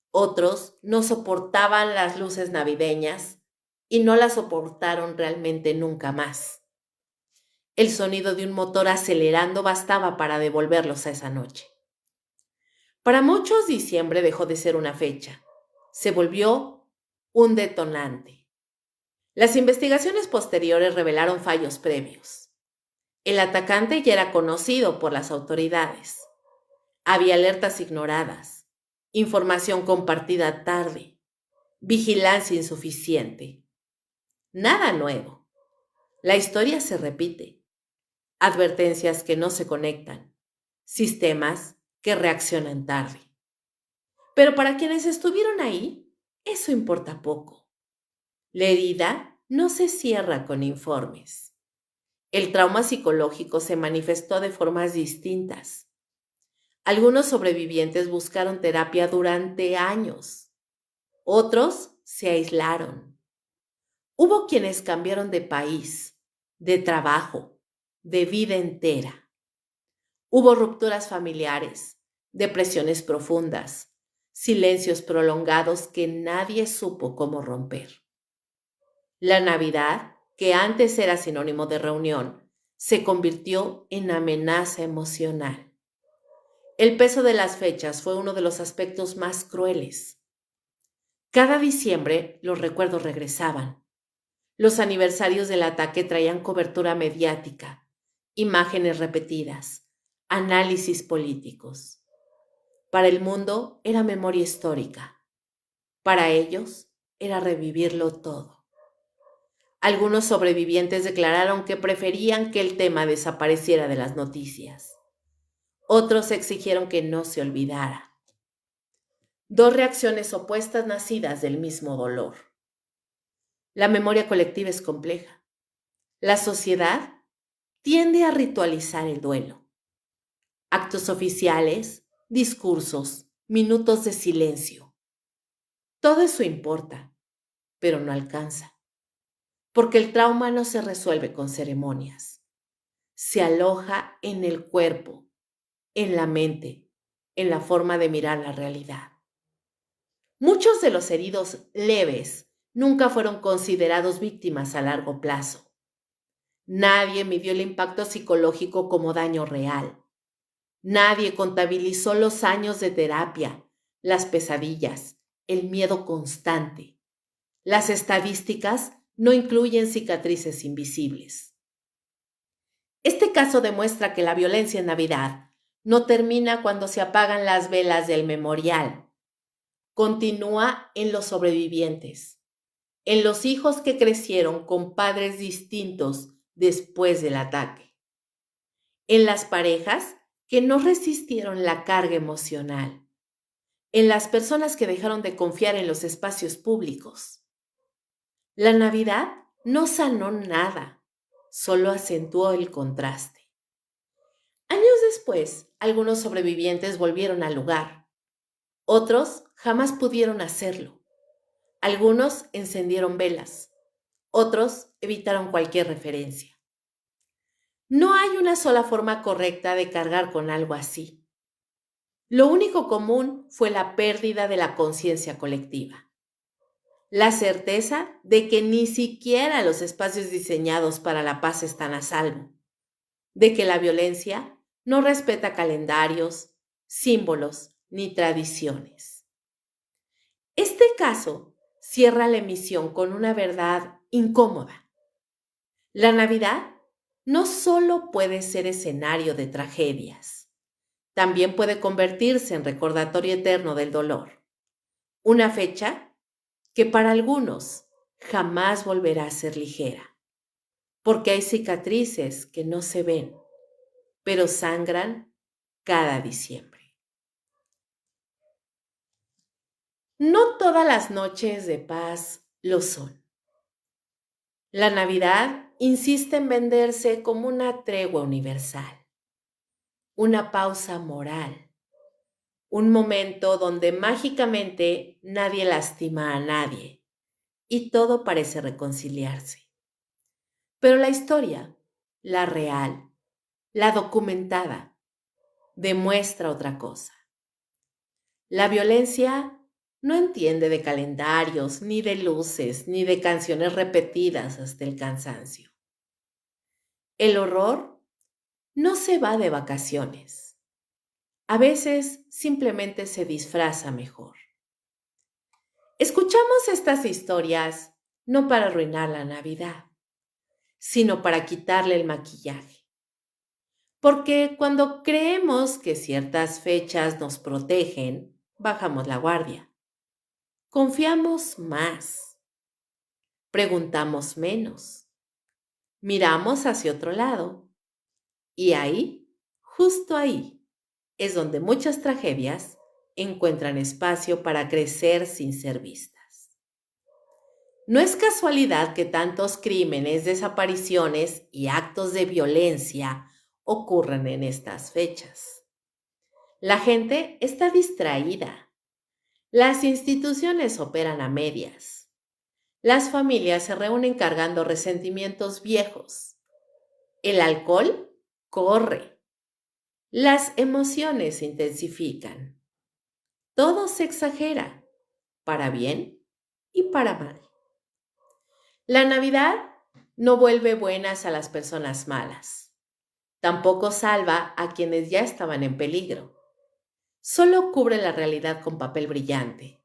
A: otros no soportaban las luces navideñas y no las soportaron realmente nunca más. El sonido de un motor acelerando bastaba para devolverlos a esa noche. Para muchos, diciembre dejó de ser una fecha. Se volvió un detonante. Las investigaciones posteriores revelaron fallos previos. El atacante ya era conocido por las autoridades. Había alertas ignoradas, información compartida tarde, vigilancia insuficiente. Nada nuevo. La historia se repite. Advertencias que no se conectan, sistemas que reaccionan tarde. Pero para quienes estuvieron ahí, eso importa poco. La herida no se cierra con informes. El trauma psicológico se manifestó de formas distintas. Algunos sobrevivientes buscaron terapia durante años. Otros se aislaron. Hubo quienes cambiaron de país, de trabajo, de vida entera. Hubo rupturas familiares, depresiones profundas, silencios prolongados que nadie supo cómo romper. La Navidad, que antes era sinónimo de reunión, se convirtió en amenaza emocional. El peso de las fechas fue uno de los aspectos más crueles. Cada diciembre los recuerdos regresaban. Los aniversarios del ataque traían cobertura mediática, imágenes repetidas, análisis políticos. Para el mundo era memoria histórica. Para ellos era revivirlo todo. Algunos sobrevivientes declararon que preferían que el tema desapareciera de las noticias. Otros exigieron que no se olvidara. Dos reacciones opuestas nacidas del mismo dolor. La memoria colectiva es compleja. La sociedad tiende a ritualizar el duelo. Actos oficiales, discursos, minutos de silencio. Todo eso importa, pero no alcanza, porque el trauma no se resuelve con ceremonias. Se aloja en el cuerpo, en la mente, en la forma de mirar la realidad. Muchos de los heridos leves nunca fueron considerados víctimas a largo plazo. Nadie midió el impacto psicológico como daño real. Nadie contabilizó los años de terapia, las pesadillas, el miedo constante. Las estadísticas no incluyen cicatrices invisibles. Este caso demuestra que la violencia en Navidad no termina cuando se apagan las velas del memorial. Continúa en los sobrevivientes, en los hijos que crecieron con padres distintos después del ataque, en las parejas que no resistieron la carga emocional, en las personas que dejaron de confiar en los espacios públicos. La Navidad no sanó nada, solo acentuó el contraste. Años después, algunos sobrevivientes volvieron al lugar. Otros jamás pudieron hacerlo. Algunos encendieron velas. Otros evitaron cualquier referencia. No hay una sola forma correcta de cargar con algo así. Lo único común fue la pérdida de la conciencia colectiva. La certeza de que ni siquiera los espacios diseñados para la paz están a salvo. De que la violencia no respeta calendarios, símbolos ni tradiciones. Este caso cierra la emisión con una verdad incómoda. La Navidad no solo puede ser escenario de tragedias, también puede convertirse en recordatorio eterno del dolor. Una fecha que para algunos jamás volverá a ser ligera, porque hay cicatrices que no se ven, pero sangran cada diciembre. No todas las noches de paz lo son. La Navidad insiste en venderse como una tregua universal, una pausa moral, un momento donde mágicamente nadie lastima a nadie y todo parece reconciliarse. Pero la historia, la real, la documentada, demuestra otra cosa. La violencia no entiende de calendarios, ni de luces, ni de canciones repetidas hasta el cansancio. El horror no se va de vacaciones. A veces simplemente se disfraza mejor. Escuchamos estas historias no para arruinar la Navidad, sino para quitarle el maquillaje. Porque cuando creemos que ciertas fechas nos protegen, bajamos la guardia. Confiamos más. Preguntamos menos. Miramos hacia otro lado. Y ahí, justo ahí, es donde muchas tragedias encuentran espacio para crecer sin ser vistas. No es casualidad que tantos crímenes, desapariciones y actos de violencia ocurran en estas fechas. La gente está distraída. Las instituciones operan a medias. Las familias se reúnen cargando resentimientos viejos. El alcohol corre. Las emociones se intensifican. Todo se exagera, para bien y para mal. La Navidad no vuelve buenas a las personas malas. Tampoco salva a quienes ya estaban en peligro. Solo cubre la realidad con papel brillante.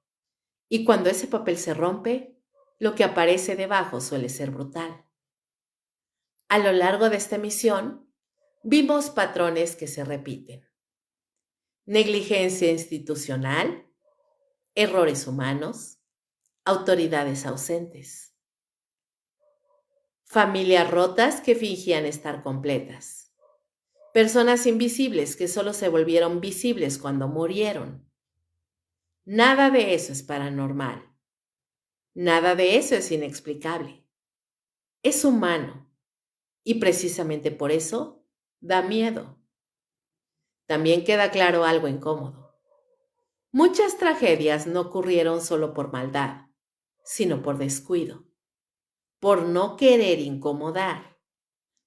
A: Y cuando ese papel se rompe, lo que aparece debajo suele ser brutal. A lo largo de esta emisión, vimos patrones que se repiten. Negligencia institucional, errores humanos, autoridades ausentes. Familias rotas que fingían estar completas. Personas invisibles que solo se volvieron visibles cuando murieron. Nada de eso es paranormal. Nada de eso es inexplicable. Es humano y precisamente por eso da miedo. También queda claro algo incómodo. Muchas tragedias no ocurrieron solo por maldad, sino por descuido, por no querer incomodar,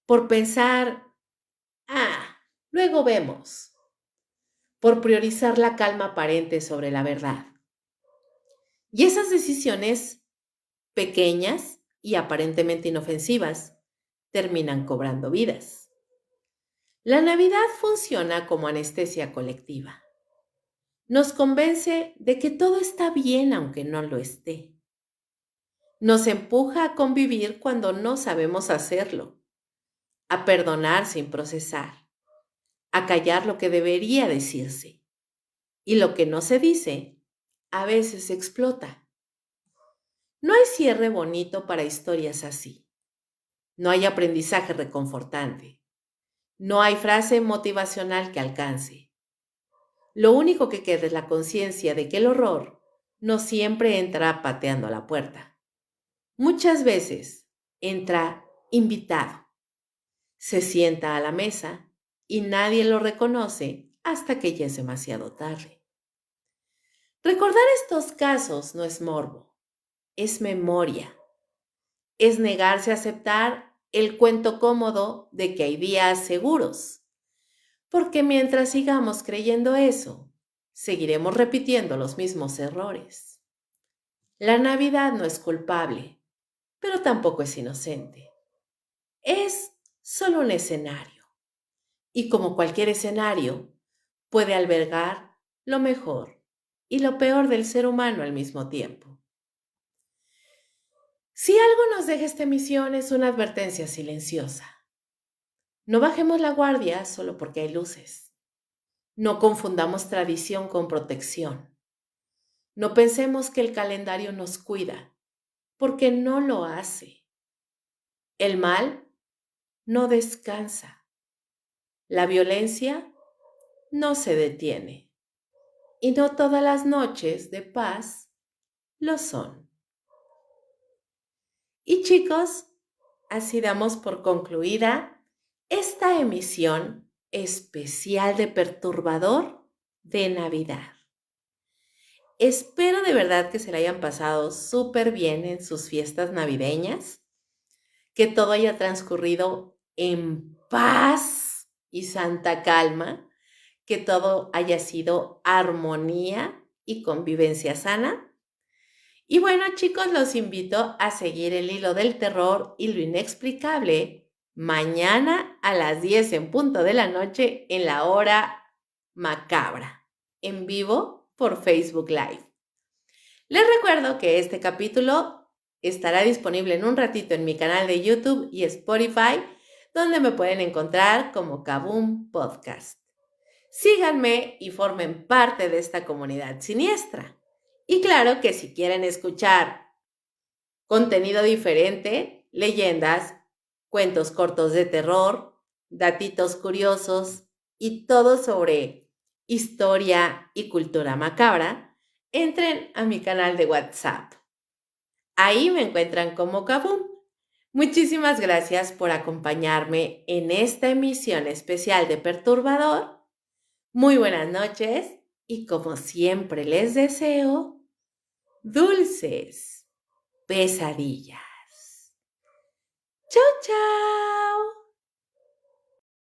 A: por pensar, ah, luego vemos, por priorizar la calma aparente sobre la verdad. Y esas decisiones pequeñas y aparentemente inofensivas terminan cobrando vidas. La Navidad funciona como anestesia colectiva. Nos convence de que todo está bien aunque no lo esté. Nos empuja a convivir cuando no sabemos hacerlo, a perdonar sin procesar, a callar lo que debería decirse. Y lo que no se dice, a veces explota. No hay cierre bonito para historias así. No hay aprendizaje reconfortante. No hay frase motivacional que alcance. Lo único que queda es la conciencia de que el horror no siempre entra pateando a la puerta. Muchas veces entra invitado, se sienta a la mesa y nadie lo reconoce hasta que ya es demasiado tarde. Recordar estos casos no es morbo, es memoria, es negarse a aceptar el cuento cómodo de que hay días seguros, porque mientras sigamos creyendo eso, seguiremos repitiendo los mismos errores. La Navidad no es culpable, pero tampoco es inocente. Es solo un escenario, y como cualquier escenario, puede albergar lo mejor y lo peor del ser humano al mismo tiempo. Si algo nos deja esta emisión es una advertencia silenciosa. No bajemos la guardia solo porque hay luces. No confundamos tradición con protección. No pensemos que el calendario nos cuida, porque no lo hace. El mal no descansa. La violencia no se detiene. Y no todas las noches de paz lo son. Y chicos, así damos por concluida esta emisión especial de Perturbador de Navidad. Espero de verdad que se la hayan pasado súper bien en sus fiestas navideñas, que todo haya transcurrido en paz y santa calma, que todo haya sido armonía y convivencia sana. Y bueno, chicos, los invito a seguir el hilo del terror y lo inexplicable mañana a las 10 en punto de la noche en la hora macabra, en vivo por Facebook Live. Les recuerdo que este capítulo estará disponible en un ratito en mi canal de YouTube y Spotify, donde me pueden encontrar como Kaboom Podcast. Síganme y formen parte de esta comunidad siniestra. Y claro que si quieren escuchar contenido diferente, leyendas, cuentos cortos de terror, datitos curiosos y todo sobre historia y cultura macabra, entren a mi canal de WhatsApp. Ahí me encuentran como Kaboom. Muchísimas gracias por acompañarme en esta emisión especial de Perturbador. Muy buenas noches y como siempre les deseo dulces pesadillas. ¡Chao, chao!